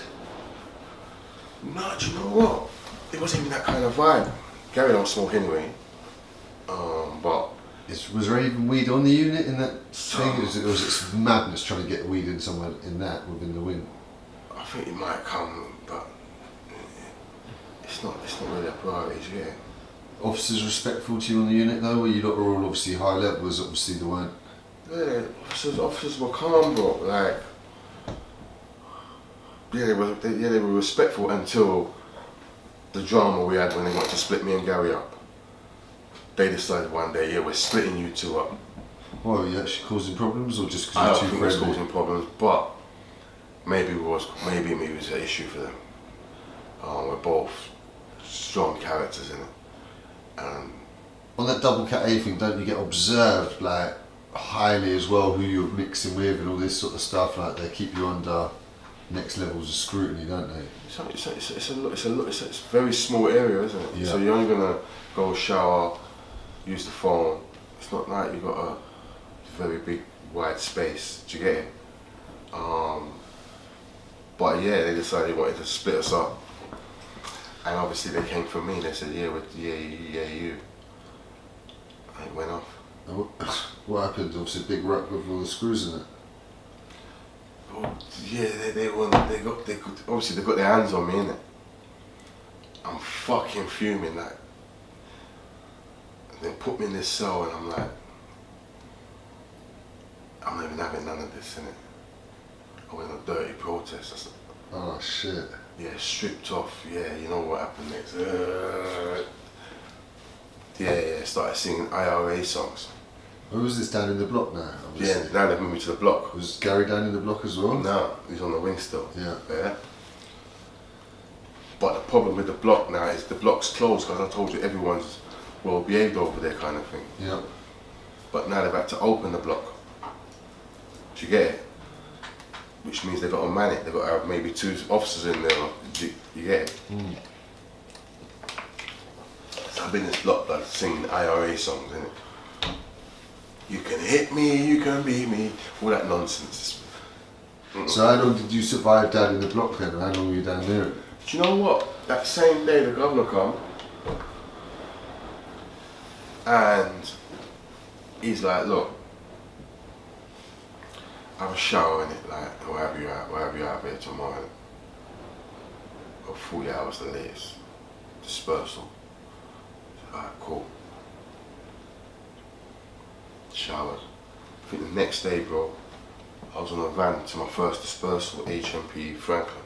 Speaker 1: No, do you know what? It wasn't even that kind of vibe. Gary don't smoke anyway. But
Speaker 3: Was there even weed on the unit in that thing? Or was it madness trying to get weed in somewhere in that within the wing?
Speaker 1: I think it might come, but it's not really a priority, do you get it?
Speaker 3: Officers respectful to you on the unit though? Where you lot were all obviously high levels, obviously they weren't.
Speaker 1: Yeah, officers were calm, bro. Like, they were respectful until the drama we had when they wanted to split me and Gary up. They decided one day, yeah, we're splitting you two up.
Speaker 3: Why, were you actually causing problems, or just
Speaker 1: I
Speaker 3: because
Speaker 1: don't
Speaker 3: you're
Speaker 1: think
Speaker 3: too
Speaker 1: it was
Speaker 3: friendly?
Speaker 1: causing problems, but maybe it was an issue for them. We're both strong characters in it.
Speaker 3: On that double cat A thing, don't you get observed like highly as well, who you're mixing with and all this sort of stuff? Like they keep you under next levels of scrutiny, don't they?
Speaker 1: It's a very small area, isn't it?
Speaker 3: Yeah.
Speaker 1: So you're only gonna go shower, use the phone. It's not like you've got a very big wide space. Do you get it? But yeah, they decided they wanted to split us up, and obviously they came for me. They said, "Yeah, you." And it went off.
Speaker 3: And what happened? Obviously, a big ruck with all the screws in it.
Speaker 1: Well, yeah, they got their hands on me, innit? I'm fucking fuming, like. And they put me in this cell, and I'm like, I'm not even having none of this, innit? I went on a dirty protest.
Speaker 3: Oh shit.
Speaker 1: Yeah, stripped off. Yeah, you know what happened next? Yeah, started singing IRA songs.
Speaker 3: Where was this, down in the block now? Obviously.
Speaker 1: Yeah, now they've moved me to the block.
Speaker 3: Was Gary down in the block as well?
Speaker 1: No, he's on the wing still.
Speaker 3: Yeah.
Speaker 1: But the problem with the block now is the block's closed because I told you everyone's well behaved over there kind of thing.
Speaker 3: Yeah.
Speaker 1: But now they've had to open the block. Do you get it? Which means they've got to man it. They've got to have maybe 2 officers in there. You get it?
Speaker 3: Mm.
Speaker 1: So I've been in this block like singing IRA songs, innit? You can hit me, you can beat me, all that nonsense.
Speaker 3: So how long did you survive down in the block then? How long were you down there?
Speaker 1: Do you know what? That same day the governor come and he's like, look, have a shower in it, like, we'll have you out here tomorrow. Or 40 hours the latest. Dispersal. Alright, cool. Showered. I think the next day, bro, I was on a van to my first dispersal, HMP Franklin.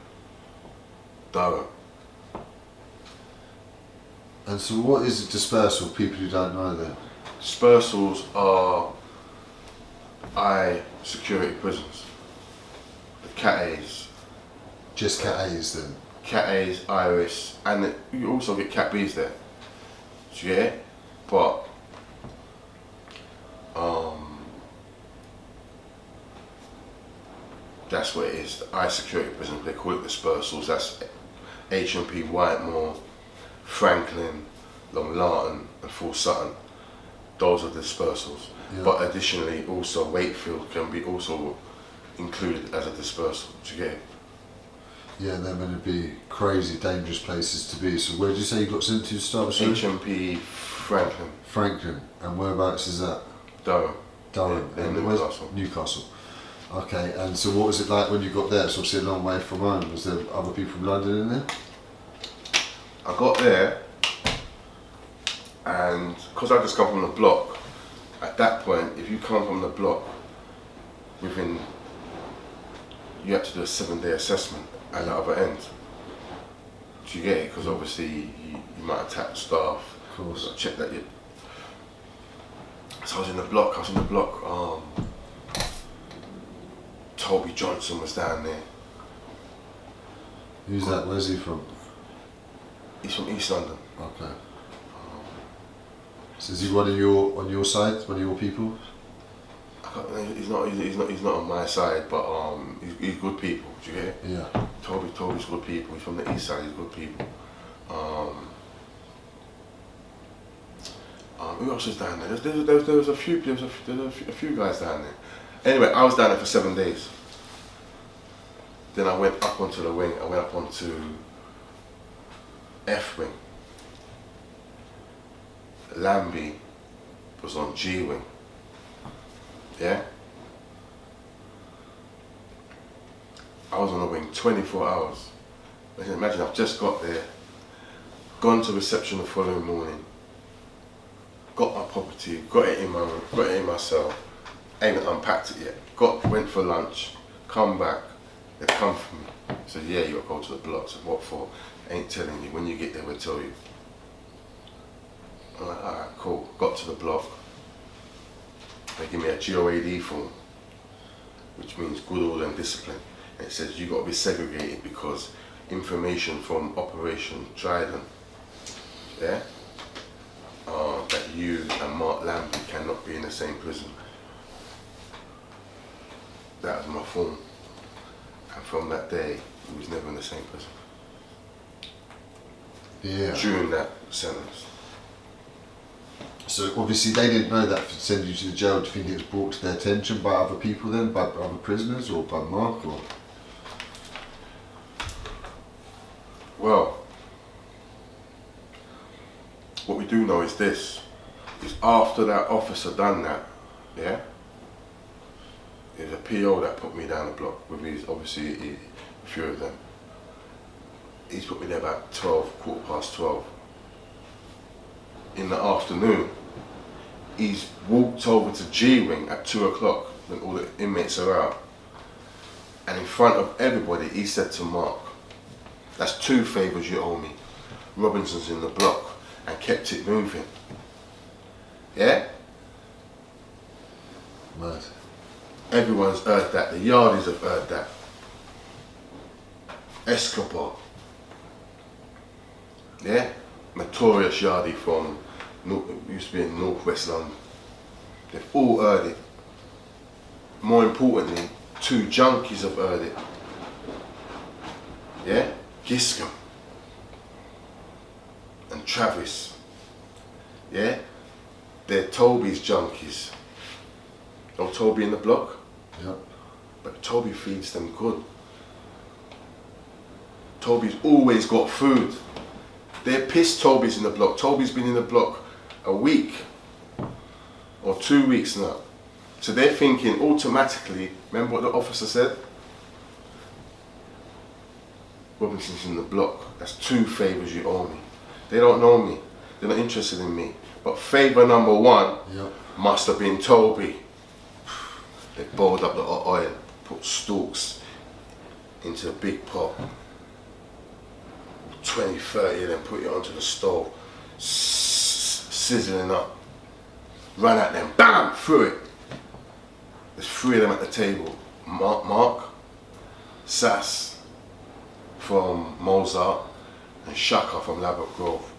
Speaker 1: Durham.
Speaker 3: And so what is a dispersal, people who don't know then?
Speaker 1: Dispersals are security prisons. The Cat A's.
Speaker 3: Just Cat A's then?
Speaker 1: Cat A's, Iris, and you also get Cat B's there. Do you get it? But that's what it is. The I security prison, they call it dispersals. That's HMP Whitemore, Franklin, Long Larton and Full Sutton. those are dispersals.
Speaker 3: Yeah.
Speaker 1: But additionally, also Wakefield can be also included as a dispersal. Do you get it?
Speaker 3: Yeah, and they're meant to be crazy, dangerous places to be. So where did you say you got sent to start with?
Speaker 1: HMP Franklin.
Speaker 3: Franklin. And whereabouts is that?
Speaker 1: Durham.
Speaker 3: Durham.
Speaker 1: Yeah,
Speaker 3: And
Speaker 1: Newcastle.
Speaker 3: Newcastle. Okay, and so what was it like when you got there? It's obviously a long way from home. Was there other people from London in there?
Speaker 1: I got there, and because I just come from the block, at that point, if you come from the block, you have to do a 7-day assessment at the other end. Do you get it? Because obviously you might attack staff.
Speaker 3: Of course.
Speaker 1: Check that you. So I was in the block. Toby Johnson was down there.
Speaker 3: Who's that? Where's he from?
Speaker 1: He's from East London.
Speaker 3: Okay. So is he on your side? One of your people?
Speaker 1: He's not on my side, but he's good people. Do you get it?
Speaker 3: Yeah.
Speaker 1: Toby's good people. He's from the East side. He's good people. Who else was down there? There was a few guys down there. Anyway, I was down there for 7 days. Then I went up onto the wing. I went up onto F wing. Lambie was on G wing. Yeah? I was on the wing 24 hours. Imagine I've just got there, gone to reception the following morning, got my property, got it in my room, got it in my cell, ain't unpacked it yet. Went for lunch, come back, they come for me. Said, yeah, you gotta go to the block. Said, what for? Ain't telling you. When you get there, we'll tell you. I'm like, alright, cool. Got to the block. They give me a GOAD form, which means good order and discipline. And it says you got to be segregated because information from Operation Trident, yeah, that you and Mark Lambie cannot be in the same prison. That was my form. And from that day, we was never in the same prison.
Speaker 3: Yeah.
Speaker 1: During that sentence.
Speaker 3: So obviously they didn't know that to send you to the jail. Do you think it was brought to their attention by other people then, by other prisoners, or by Mark, or?
Speaker 1: Well, what we do know is this, is after that officer done that, yeah, there's a PO that put me down the block with his, obviously a few of them. He's put me there about 12:15. In the afternoon, he's walked over to G Wing at 2 o'clock when all the inmates are out. And in front of everybody, he said to Mark, that's 2 favours you owe me. Robinson's in the block, and kept it moving. Yeah?
Speaker 3: Mad.
Speaker 1: Everyone's heard that, the Yardies have heard that. Escobar. Yeah? Notorious Yardie from, used to be in Northwest London. They've all heard it. More importantly, 2 junkies have heard it. Yeah? Giscombe and Travis. Yeah? They're Toby's junkies. Oh, Toby in the block?
Speaker 3: Yep.
Speaker 1: But Toby feeds them good. Toby's always got food. They're pissed Toby's in the block. Toby's been in the block a week or 2 weeks now. So they're thinking automatically, remember what the officer said? Robinson's in the block. That's 2 favours you owe me. They don't know me. They're not interested in me. But favour number 1
Speaker 3: Yep.
Speaker 1: must have been Toby. They boiled up the hot oil, put Stokes into a big pot. 20, 30 of them, put it onto the stove, sizzling up. Ran at them, bam, threw it. There's 3 of them at the table. Mark, Sass from Mozart, and Shaka from Labrador Grove.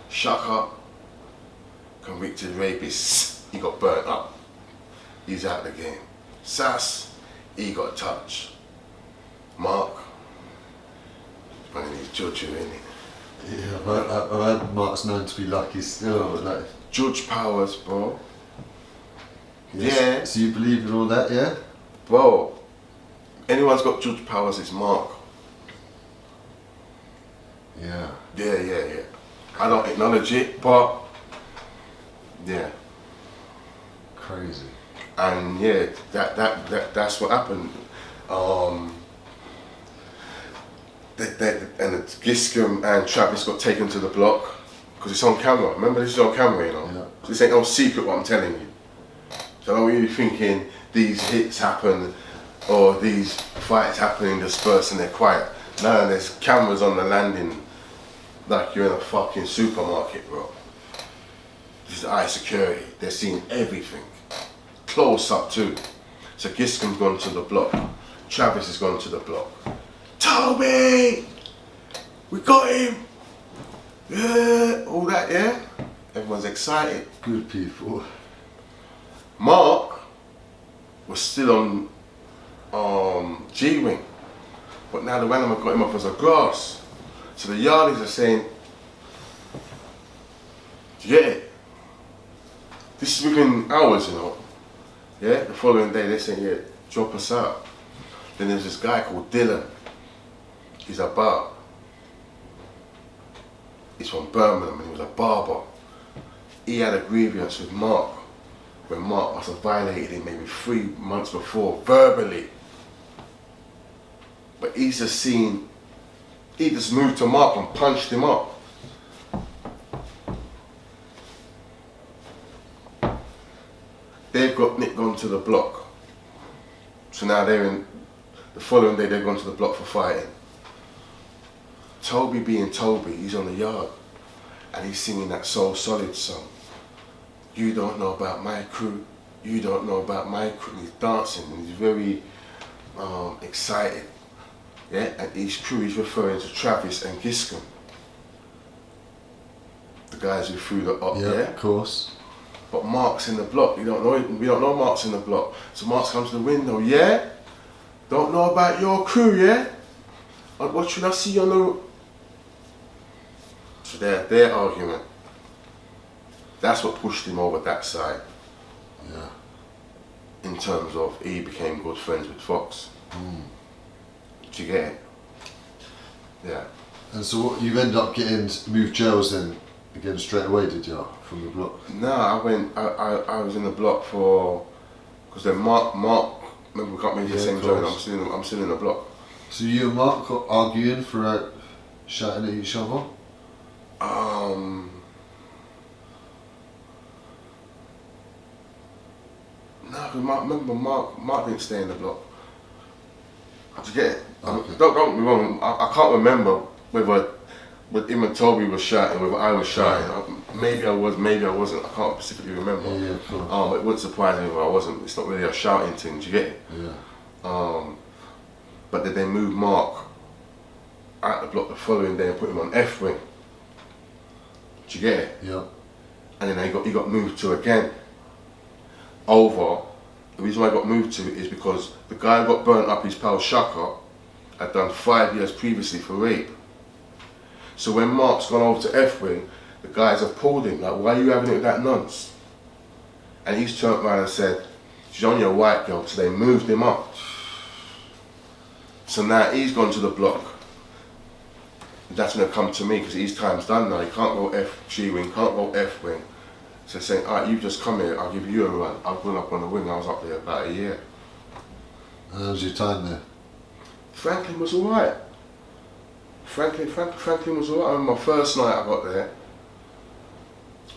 Speaker 1: Shaka, convicted rapist, he got burnt up. He's out of the game. Sass, he got touched. Mark, one of these judges, innit?
Speaker 3: Yeah, I've heard Mark's known to be lucky still, like
Speaker 1: Judge powers, bro.
Speaker 3: Yes.
Speaker 1: Yeah.
Speaker 3: So you believe in all that, yeah?
Speaker 1: Bro, anyone's got judge powers, it's Mark.
Speaker 3: Yeah.
Speaker 1: Yeah. I don't acknowledge it, but yeah.
Speaker 3: Crazy.
Speaker 1: And yeah, that's what happened. And Giscombe and Travis got taken to the block because it's on camera. Remember, this is on camera, you know.
Speaker 3: Yeah.
Speaker 1: So this ain't no secret what I'm telling you. So I don't really thinking these hits happen or these fights happening dispersed and they're quiet. No, there's cameras on the landing like you're in a fucking supermarket, bro. This is high security. They're seeing everything. Close up too. So Giscombe's gone to the block. Travis has gone to the block. Toby! We got him! Yeah, all that, yeah? Everyone's excited.
Speaker 3: Good people.
Speaker 1: Mark was still on G-Wing, but now the random got him off as a grass. So the yardies are saying, do you get it? This is within hours, you know. Yeah, the following day they're saying, yeah, drop us out. Then there's this guy called Dylan. He's a bar. He's from Birmingham and he was a barber. He had a grievance with Mark when Mark must have violated him maybe 3 months before, verbally. But he's just seen, he just moved to Mark and punched him up. They've got Nick gone to the block. So now they're in, the following day they've gone to the block for fighting. Toby being Toby, he's on the yard and he's singing that Soul Solid song. You don't know about my crew, you don't know about my crew. He's dancing and he's very excited. Yeah, and his crew is referring to Travis and Giscombe. The guys who threw the up,
Speaker 3: Yeah,
Speaker 1: yeah?
Speaker 3: of course.
Speaker 1: But Mark's in the block, we don't know Mark's in the block. So Mark's comes to the window, yeah? Don't know about your crew, yeah? And what should I see on the... So their argument. That's what pushed him over that side.
Speaker 3: Yeah.
Speaker 1: In terms of he became good friends with Fox. Do you get it? Yeah.
Speaker 3: And so what, you end up getting moved jails then again straight away, did you, from the block?
Speaker 1: No, I was in the block for, because then Mark, remember we can't make the same joint, I'm still in the block.
Speaker 3: So you and Mark got arguing for shouting at each other?
Speaker 1: No, because remember Mark didn't stay in the block. Do you get it?
Speaker 3: Okay.
Speaker 1: Don't get me wrong, I can't remember whether him and Toby was shouting, whether I was shouting. Maybe I was, maybe I wasn't. I can't specifically remember.
Speaker 3: Yeah, cool.
Speaker 1: It wouldn't surprise me if I wasn't. It's not really a shouting thing, do you get it?
Speaker 3: Yeah.
Speaker 1: But then they moved Mark out the block the following day and put him on F-wing. Do you get it?
Speaker 3: Yeah.
Speaker 1: And then he got moved to again. Over. The reason why I got moved to is because the guy who got burnt up, his pal Shaka, had done 5 years previously for rape. So when Mark's gone over to F-wing, the guys have pulled him, like, why are you having it with that nonce? And he's turned around and said, she's only a white girl, so they moved him up. So now he's gone to the block. That's when they come to me, because his time's done now. He can't go G-wing, can't go F-wing. So they're saying, alright, you just come here, I'll give you a run. I've gone up on the wing, I was up there about a year.
Speaker 3: How was your time there?
Speaker 1: Franklin was alright. Franklin was alright. My first night I got there,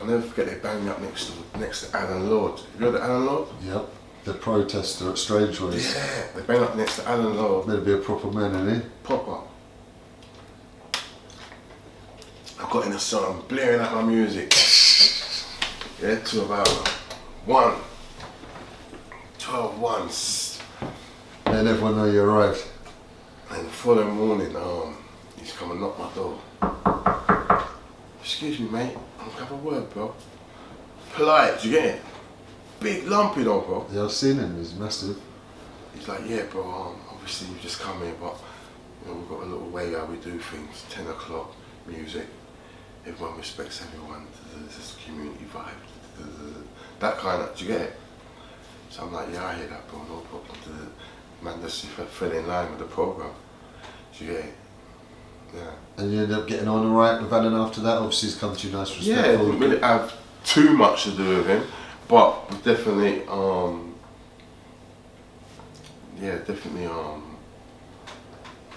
Speaker 1: I'll never forget they banged me up next to Alan Lord. You know the Alan Lord?
Speaker 3: Yep. The protester at Strangeways.
Speaker 1: Yeah, they banged up next to Alan Lord.
Speaker 3: Better be a proper man, isn't he?
Speaker 1: Proper. I got in the sun, I'm blaring out my music. Yeah, to about 1. 12 ones.
Speaker 3: Let everyone know you arrived.
Speaker 1: And the following morning, he's come and knocked my door. Excuse me, mate, I'm gonna have a word, bro. Polite, do you get it? Big lumpy though, bro.
Speaker 3: Yeah, I've seen him, he's massive.
Speaker 1: He's like, yeah, bro, obviously you've just come here, but you know, we've got a little way how we do things. 10 o'clock, music. everyone respects everyone, there's this community vibe, that kind of, do you get it? So I'm like, yeah, I hear that, bro, no problem. Man, just fell in line with the program, do you get it? Yeah.
Speaker 3: And you ended up getting on alright with Alan after that? Obviously he's come to you nice, respectful.
Speaker 1: Yeah, it didn't really have too much to do with him, but definitely,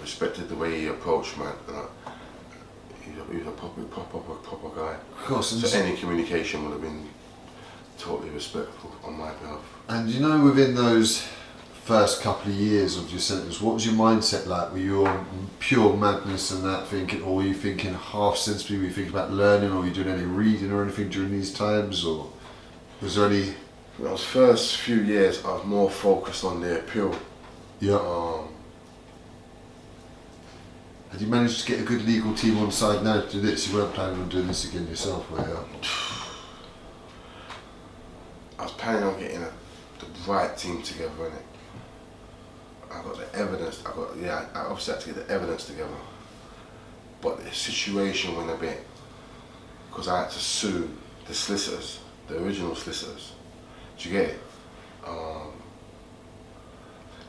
Speaker 1: respected the way he approached, man. He was a proper guy.
Speaker 3: Of course.
Speaker 1: So any communication would have been totally respectful on my behalf.
Speaker 3: And you know, within those first couple of years of your sentence, what was your mindset like? Were you on pure madness and that thinking, or were you thinking half sensibly? Were you thinking about learning, or were you doing any reading or anything during these times, or was there any?
Speaker 1: In those first few years, I was more focused on the appeal.
Speaker 3: Yeah. Had you managed to get a good legal team on side now to do this? You weren't planning on doing this again yourself, were you?
Speaker 1: I was planning on getting the right team together, innit? I got the evidence, I obviously had to get the evidence together. But the situation went a bit, because I had to sue the solicitors, the original solicitors. Do you get it?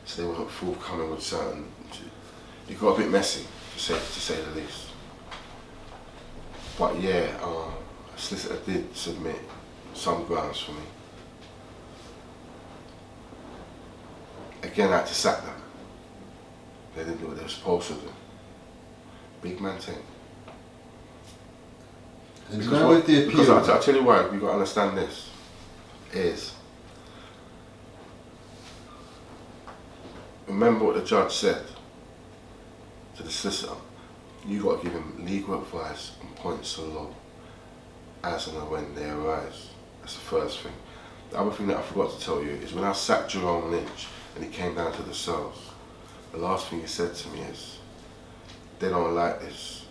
Speaker 1: So they wasn't forthcoming with certain, it got a bit messy, to say the least. But yeah, a solicitor did submit some grounds for me. Again, I had to sack them. They didn't do what they were supposed to do. Big man thing.
Speaker 3: And now with the appeal,
Speaker 1: because I'll tell you why, you've got to understand this, is, remember what the judge said to the solicitor. You got to give him legal advice on points of law as and when they arise. That's the first thing. The other thing that I forgot to tell you is when I sacked Jerome Lynch and he came down to the cells, the last thing he said to me is, they don't like this,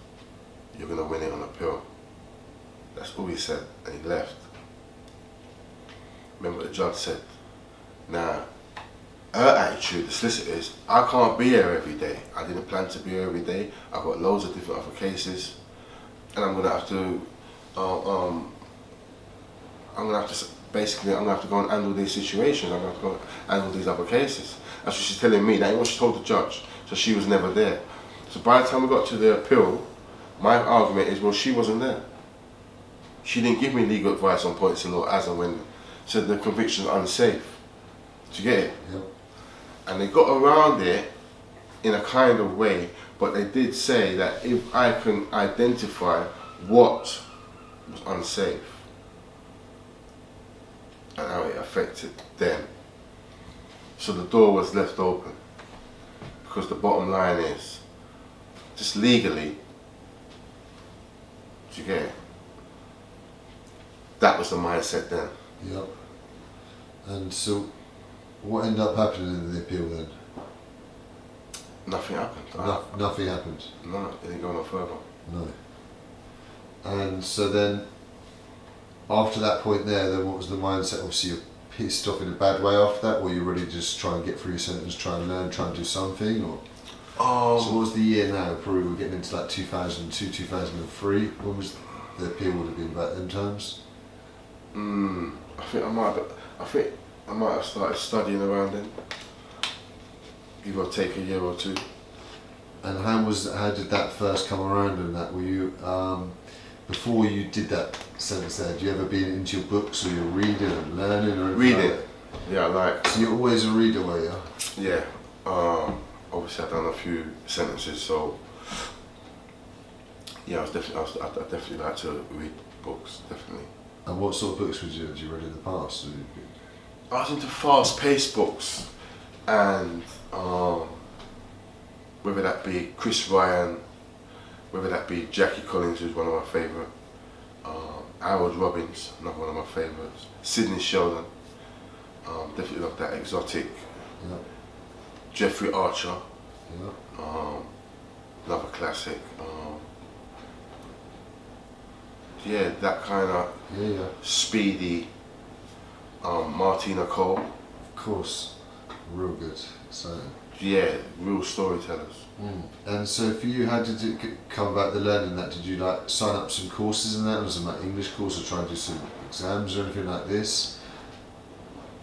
Speaker 1: you're going to win it on appeal. That's all he said, and he left. Remember what the judge said? Now, her attitude, the solicitor, is, I can't be here every day. I didn't plan to be here every day. I've got loads of different other cases, and I'm gonna have to, basically, I'm gonna have to go and handle these situations. I'm gonna have to go and handle these other cases. That's what she's telling me. That ain't what she told the judge. So she was never there. So by the time we got to the appeal, my argument is, well, she wasn't there. She didn't give me legal advice on points of law as and when, so the conviction's unsafe. Do you get it?
Speaker 3: Yep.
Speaker 1: And they got around it in a kind of way, but they did say that if I can identify what was unsafe and how it affected them. So the door was left open, because the bottom line is, just legally, do you get it? That was the mindset then.
Speaker 3: Yep. And so, what ended up happening in the appeal then?
Speaker 1: Nothing happened.
Speaker 3: Nothing happened.
Speaker 1: No, it didn't go no further.
Speaker 3: No. And so then, after that point there, then what was the mindset? Obviously, you're pissed off in a bad way after that, or were you ready to just try and get through your sentence, try and learn, try and do something, or? So what was the year now? Probably we're getting into like 2002, 2003. When was the appeal would have been about them times?
Speaker 1: I think I might have started studying around then. Give or take a year or two.
Speaker 3: And how did that first come around and that? Were you, before you did that sentence there, had you ever been into your books, or you're reading and learning or anything?
Speaker 1: Reading.
Speaker 3: Like that?
Speaker 1: Yeah, I like.
Speaker 3: So you're always a reader, were you?
Speaker 1: Yeah. Obviously I've done a few sentences, so yeah, I definitely like to read books, definitely.
Speaker 3: And what sort of books had you read in the past?
Speaker 1: I was into fast-paced books, and whether that be Chris Ryan, whether that be Jackie Collins, who's one of my favourite, Harold Robbins, another one of my favourites, Sidney Sheldon, definitely love that exotic,
Speaker 3: Yeah.
Speaker 1: Jeffrey Archer,
Speaker 3: Yeah.
Speaker 1: another classic. Yeah, that kind of
Speaker 3: Yeah.
Speaker 1: speedy, Martina Cole.
Speaker 3: Of course. Real good. So.
Speaker 1: Yeah, real storytellers.
Speaker 3: And so for you, how did it come about the learning that? Did you like sign up some courses in that? Was it like English course or try and do some exams or anything like this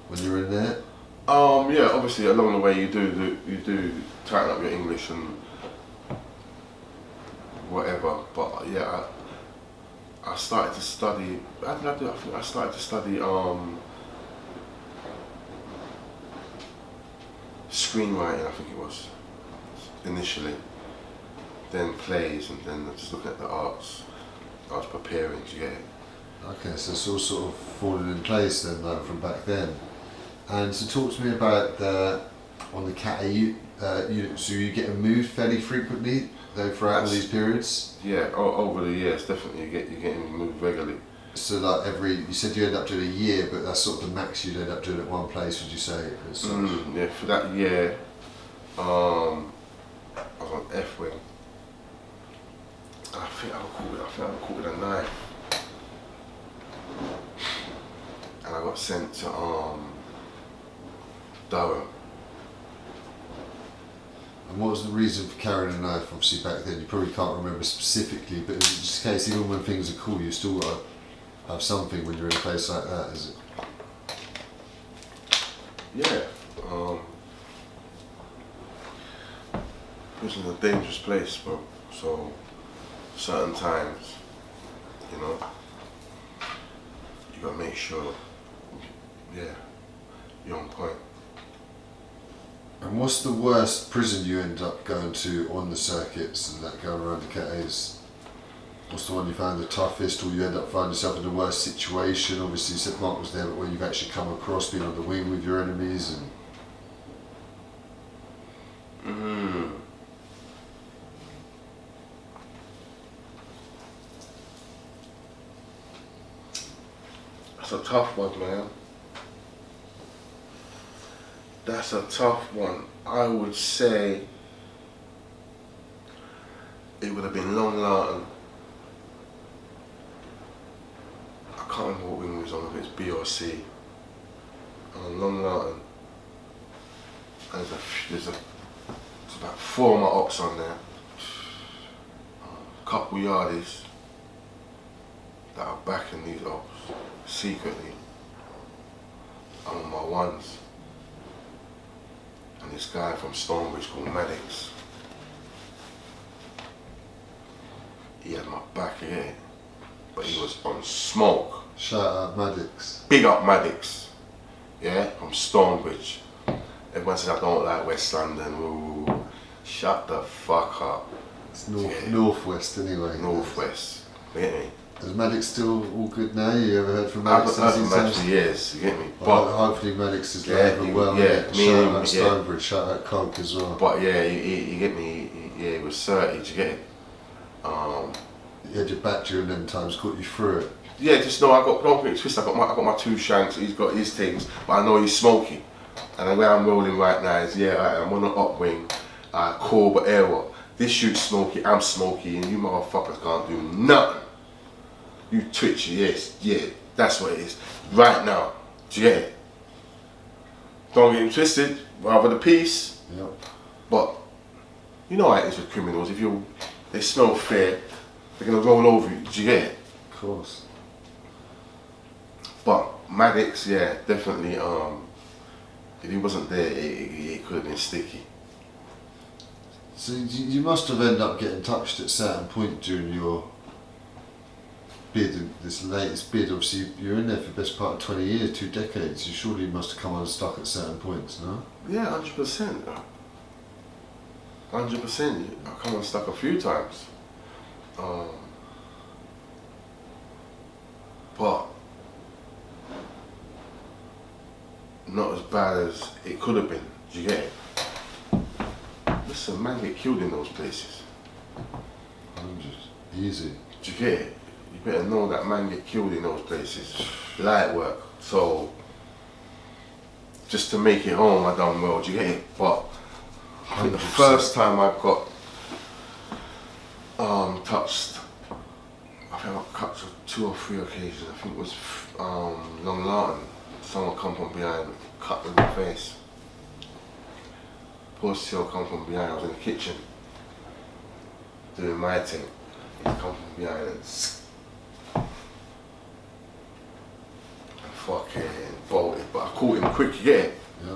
Speaker 3: when you were in there?
Speaker 1: Yeah, obviously along the way you do tighten up your English and whatever. But yeah, I started to study. How did I do? I think I started to study screenwriting. I think it was initially. Then plays, and then just looking at the arts. I was preparing to get it.
Speaker 3: Okay, so it's all sort of fallen in place then, like from back then. And so talk to me about on the Cat A, so you getting moved fairly frequently though throughout all these periods?
Speaker 1: Yeah, over the years, definitely you're getting moved regularly.
Speaker 3: So like you said you end up doing a year, but that's sort of the max you'd end up doing at one place, would you say?
Speaker 1: Yeah, for that year, I was on F-Wing. I think I got caught with a knife. And I got sent to Durham.
Speaker 3: And what was the reason for carrying a knife? Obviously back then, you probably can't remember specifically, but it's just a case, even when things are cool, you still got to have something when you're in a place like that, is it?
Speaker 1: Yeah. This is a dangerous place, bro. So, certain times, you know, you gotta make sure, yeah, you're on point.
Speaker 3: And what's the worst prison you end up going to on the circuits and that going around the Cat A's? What's the one you found the toughest, or you end up finding yourself in the worst situation? Obviously you said Mark was there, but when you've actually come across being on the wing with your enemies and...
Speaker 1: That's a tough one, man. That's a tough one. I would say it would have been Long Lartin. I can't remember what wing was on, if it's B or C. On Long Lartin. And there's about 4 of my ops on there. A couple yardies that are backing these ops secretly. I'm on my ones. And this guy from Stonebridge called Maddox, he had my back here, but he was on smoke.
Speaker 3: Shout out Maddox.
Speaker 1: Big up Maddox, yeah, from Stonebridge. Everyone says I don't like West London. Ooh, shut the fuck up.
Speaker 3: It's northwest anyway.
Speaker 1: Northwest, you get me?
Speaker 3: Is Maddox still all good now? You ever heard from Maddox?
Speaker 1: I've heard from Maddox for years, you get me?
Speaker 3: Well, hopefully Maddox is living well.
Speaker 1: Yeah,
Speaker 3: shout out Stonebridge, shout out Coke as well.
Speaker 1: But yeah, you get me, he was 30, do you get it?
Speaker 3: He had your back during them times, got you through it.
Speaker 1: Yeah, just know don't get it twisted, I got my 2 shanks, he's got his things, but I know he's smoky. And the way I'm rolling right now is, I'm on the up wing, cool but air what. This shoot's smoky, I'm smoky, and you motherfuckers can't do nothing. You twitchy, yes, yeah, that's what it is. Right now, do you get it? Don't get it twisted, rather the peace.
Speaker 3: Yep.
Speaker 1: But, you know how it is with criminals, if they smell fear, they're gonna roll over you, do you get it?
Speaker 3: Of course.
Speaker 1: But Maddox, yeah, definitely, if he wasn't there, it could have been sticky.
Speaker 3: So you must have ended up getting touched at a certain point during your bid, this latest bid. Obviously you're in there for the best part of 20 years, 2 decades. You surely must have come unstuck at certain points, no?
Speaker 1: Yeah, 100%. 100%. I've come unstuck a few times. But not as bad as it could have been. Do you get it? Listen, man get killed in those places.
Speaker 3: 100. Easy.
Speaker 1: Do you get it? You better know that man get killed in those places. Light work. So just to make it home, I done well. Do you get it? But I think the
Speaker 3: 100%.
Speaker 1: first time I got touched, I think I got cut to 2 or 3 occasions. I think it was Long Lartin. Someone come from behind, cut me in the face. Post tail come from behind. I was in the kitchen doing my thing. He come from behind and fucking bolted. But I caught him quick, you get it?
Speaker 3: Yeah.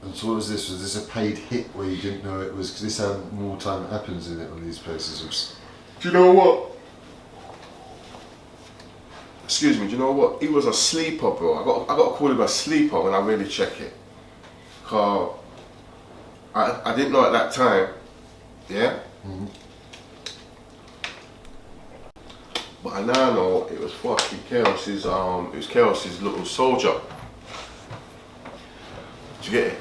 Speaker 3: And so what was this? Was this a paid hit where you didn't know it was? Because this how more time happens in it on these places.
Speaker 1: Do you know what? Excuse me, do you know what? He was a sleeper, bro. I got to call him a sleeper when I really check it. Cause I didn't know at that time, yeah?
Speaker 3: Mm-hmm.
Speaker 1: But I now know it was fucking Chaos's, it was Chaos's little soldier. Do you get it?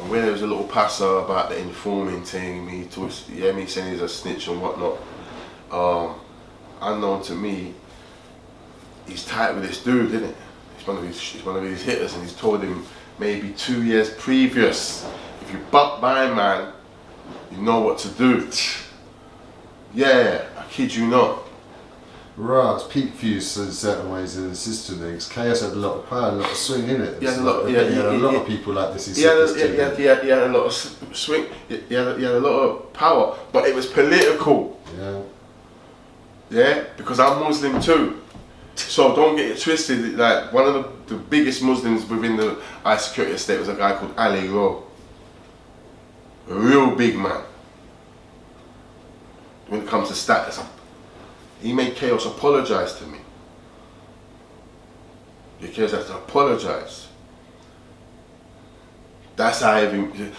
Speaker 1: And when there was a little passer about the informing thing, me saying he's a snitch and whatnot, unknown to me, he's tight with this dude, isn't it? He's one of his hitters, and he's told him maybe 2 years previous, if you buck my man, you know what to do. Yeah, I kid you not.
Speaker 3: Right, it's peak views in certain ways in the system there, because Chaos had a lot of power, a lot of swing in it.
Speaker 1: He had a lot of
Speaker 3: people like this.
Speaker 1: He had a lot of swing, he had a lot of power, but it was political.
Speaker 3: Yeah.
Speaker 1: Yeah, because I'm Muslim too. So don't get it twisted, like one of the biggest Muslims within the high security estate was a guy called Ali Rowe. A real big man. When it comes to status, he made Chaos apologise to me. Chaos has to apologise. That's how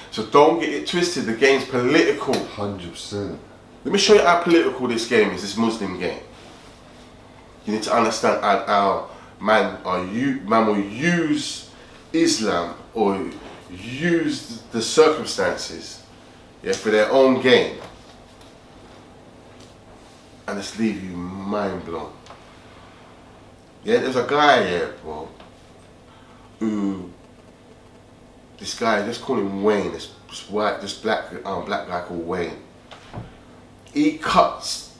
Speaker 1: so don't get it twisted, the game's political.
Speaker 3: 100%.
Speaker 1: Let me show you how political this game is, this Muslim game. You need to understand how man will use Islam or use the circumstances, yeah, for their own gain. And it's leave you mind blown. Yeah, there's a guy here, bro, who, this guy, let's call him Wayne, this black guy called Wayne. He cuts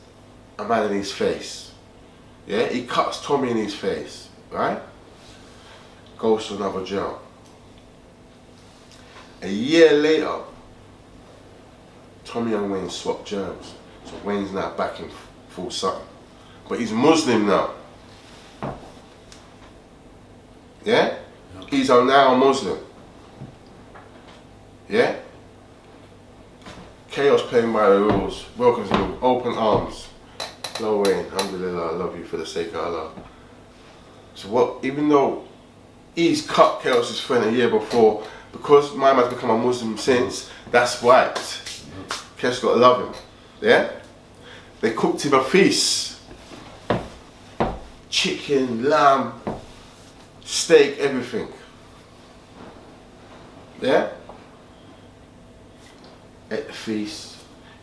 Speaker 1: a man in his face. Yeah, he cuts Tommy in his face, right? Goes to another jail. A year later, Tommy and Wayne swap germs. So Wayne's now back in full sun. But he's Muslim now. Yeah? He's now a Muslim. Yeah? Chaos playing by the rules. Welcomes him with open arms. No way, alhamdulillah, I love you for the sake of Allah. So what, even though he's cut Chaos's friend a year before, because my man's become a Muslim since, that's right. Chaos got to love him. Yeah? They cooked him a feast. Chicken, lamb, steak, everything. Yeah? At the feast,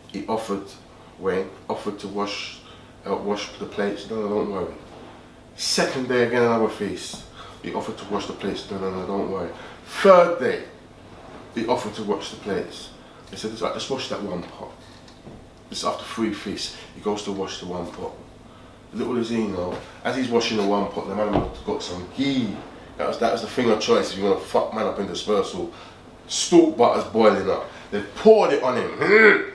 Speaker 1: he offered to wash the plates. No, don't worry. Second day, again another feast. He offered to wash the plates. No, don't worry. Third day, he offered to wash the plates. He said, let's wash that one pot. This is after 3 feasts. He goes to wash the one pot. Little does he know, as he's washing the one pot, the man got some ghee. That was the thing of choice if you want to fuck man up in dispersal. Stalk butter's boiling up. They poured it on him.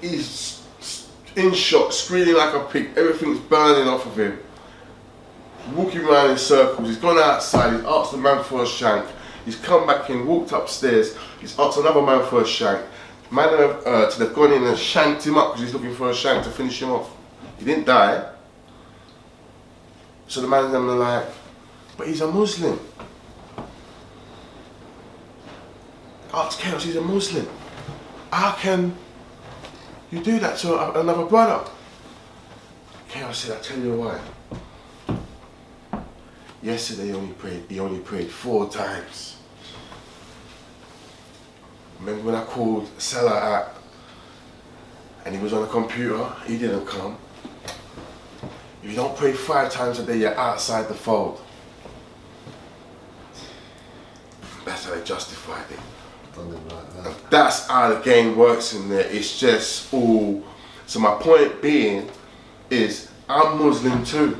Speaker 1: He's in shock, screaming like a pig. Everything's burning off of him. Walking around in circles. He's gone outside. He's asked the man for a shank. He's come back in, walked upstairs. He's asked another man for a shank. Man have they've gone in and shanked him up because he's looking for a shank to finish him off. He didn't die. So the man and them are like, but he's a Muslim. Ask Chaos, he's a Muslim. How can you do that to another brother? Chaos said, I tell you why. Yesterday he only prayed 4 times. Remember when I called Salah out and he was on the computer, he didn't come. If you don't pray 5 times a day, you're outside the fold. That's how they justified it.
Speaker 3: Like that.
Speaker 1: And that's how the game works in there. It's just all. So my point being is, I'm Muslim too.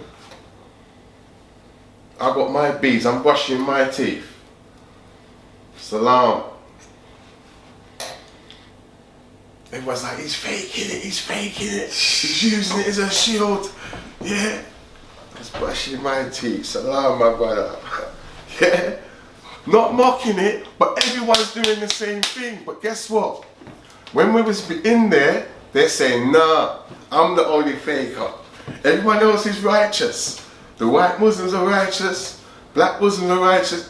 Speaker 1: I got my beads. I'm brushing my teeth. Salam. Everyone's like, he's faking it, he's using it as a shield. Yeah. That's brushing my teeth. Salam, my brother. Yeah. Not mocking it, but everyone's doing the same thing. But guess what? When we was in there, they're saying, nah, I'm the only faker. Everyone else is righteous. The white Muslims are righteous, black Muslims are righteous.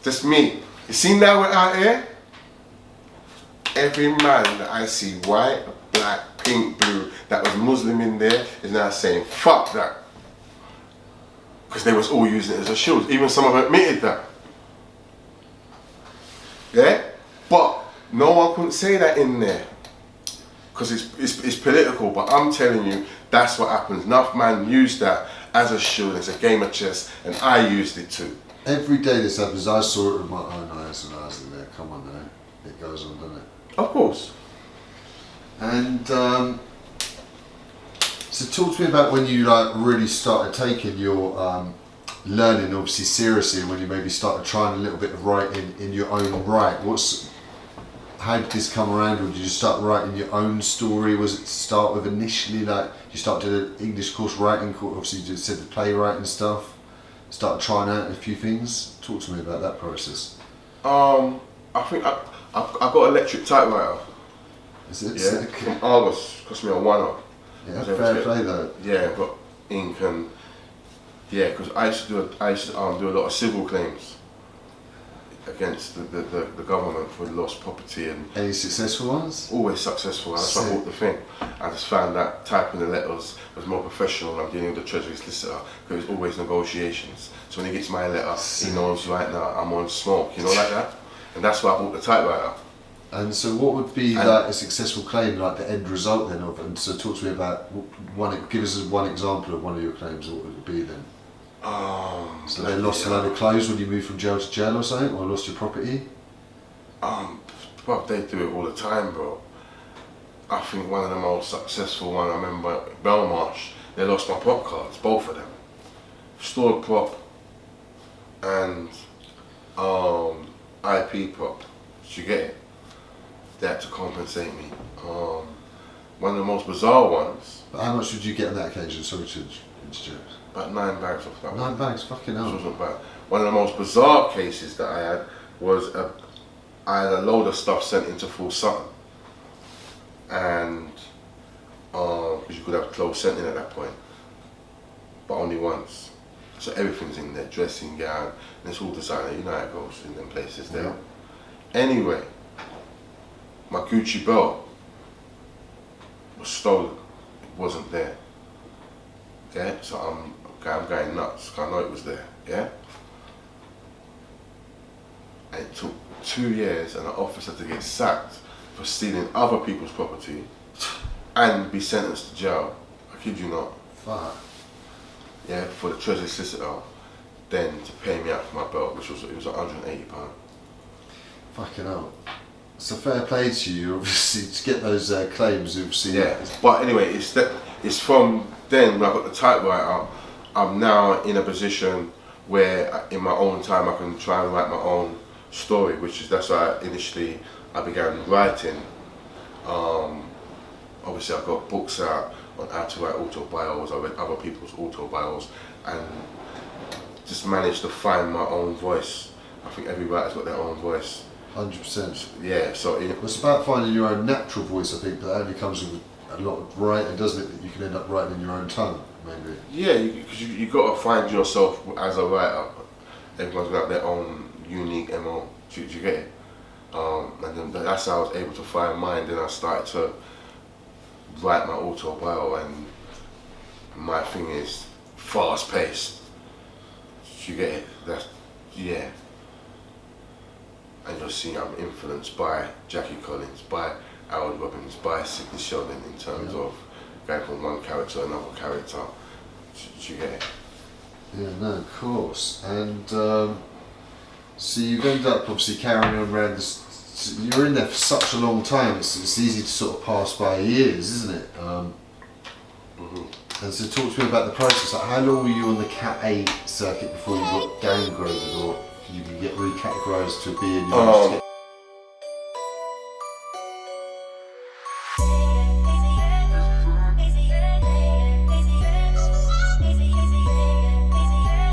Speaker 1: Just me. You see now we're out here? Every man that I see, white, black, pink, blue, that was Muslim in there, is now saying, fuck that. Because they was all using it as a shield. Even some of them admitted that. Yeah? But no one couldn't say that in there. Because it's political. But I'm telling you, that's what happens. Enough man used that as a shield, as a game of chess, and I used it too.
Speaker 3: Every day this happens, I saw it with my own eyes and I was in there, come on now. It goes on, doesn't it?
Speaker 1: Of course.
Speaker 3: And so talk to me about when you like really started taking your learning obviously seriously, and when you maybe started trying a little bit of writing in your own right. How did this come around? Or did you start writing your own story? Was it to start with initially, like you started an English course, writing course, obviously you just said the playwriting stuff, started trying out a few things? Talk to me about that process.
Speaker 1: I think I got an electric typewriter.
Speaker 3: Is it?
Speaker 1: Yeah, from August, cost me a $1.
Speaker 3: Yeah, fair play though.
Speaker 1: Yeah, got ink and yeah, because I used to do a lot of civil claims against the government for lost property and.
Speaker 3: Any successful ones?
Speaker 1: Always successful. That's why I bought the thing. I just found that typing the letters was more professional. I'm dealing with the Treasury solicitor because it's always negotiations. So when he gets my letter, he knows right now I'm on smoke. You know, like that. And that's why I bought the typewriter.
Speaker 3: And so what would be like a successful claim, like the end result then of it? And so talk to me about give us one example of one of your claims, what would it be then? So they lost a load of clothes when you moved from jail to jail or something, or lost your property?
Speaker 1: But they do it all the time, bro. I think one of the most successful one, I remember Belmarsh, they lost my prop cards, both of them. Stored prop and IP prop. Did you get it? They had to compensate me. One of the most bizarre ones.
Speaker 3: But how much did you get on that occasion? Sorry to interject.
Speaker 1: About 9 bags off that
Speaker 3: 9 bags, fucking hell.
Speaker 1: Which wasn't bad. One of the most bizarre cases that I had was I had a load of stuff sent into Full Sutton. And because you could have clothes sent in at that point, but only once. So everything's in there, dressing gown, and it's all designer. You know how it goes in them places there.
Speaker 3: Yeah.
Speaker 1: Anyway, my Gucci belt was stolen. It wasn't there. Yeah, so I'm going nuts. I know it was there. Yeah. And it took 2 years and an officer to get sacked for stealing other people's property and be sentenced to jail. I kid you not.
Speaker 3: Fuck.
Speaker 1: Yeah, for the Treasury solicitor, then to pay me out for my belt, which was £180.
Speaker 3: Fucking hell. So fair play to you, obviously, to get those claims, obviously.
Speaker 1: Yeah, but anyway, it's from then when I got the typewriter, I'm now in a position where in my own time I can try and write my own story, that's why initially I began writing. Obviously I've got books out on how to write autobios, I read other people's autobios and just managed to find my own voice. I think every writer's got their own voice.
Speaker 3: 100%.
Speaker 1: Yeah, so
Speaker 3: it's about finding your own natural voice, I think, but that only comes with a lot of writing, doesn't it? That you can end up writing in your own tongue, maybe.
Speaker 1: Yeah, because you got to find yourself as a writer. Everyone's got their own unique MO. Do you get it? And then that's how I was able to find mine. Then I started to write my autobio, and my thing is fast paced. Do you get it? Yeah. And you'll see I'm influenced by Jackie Collins, by Howard Robbins, by Sidney Sheldon in terms of going from one character to another character. Do you get it?
Speaker 3: Yeah, no, of course. And so you've ended up obviously carrying on around this. You're in there for such a long time. It's easy to sort of pass by years, isn't it? And so talk to me about the process. Like, how long were you on the Cat A circuit before you got downgraded, or you can get recategorised to a B and you
Speaker 1: Um,
Speaker 3: managed to get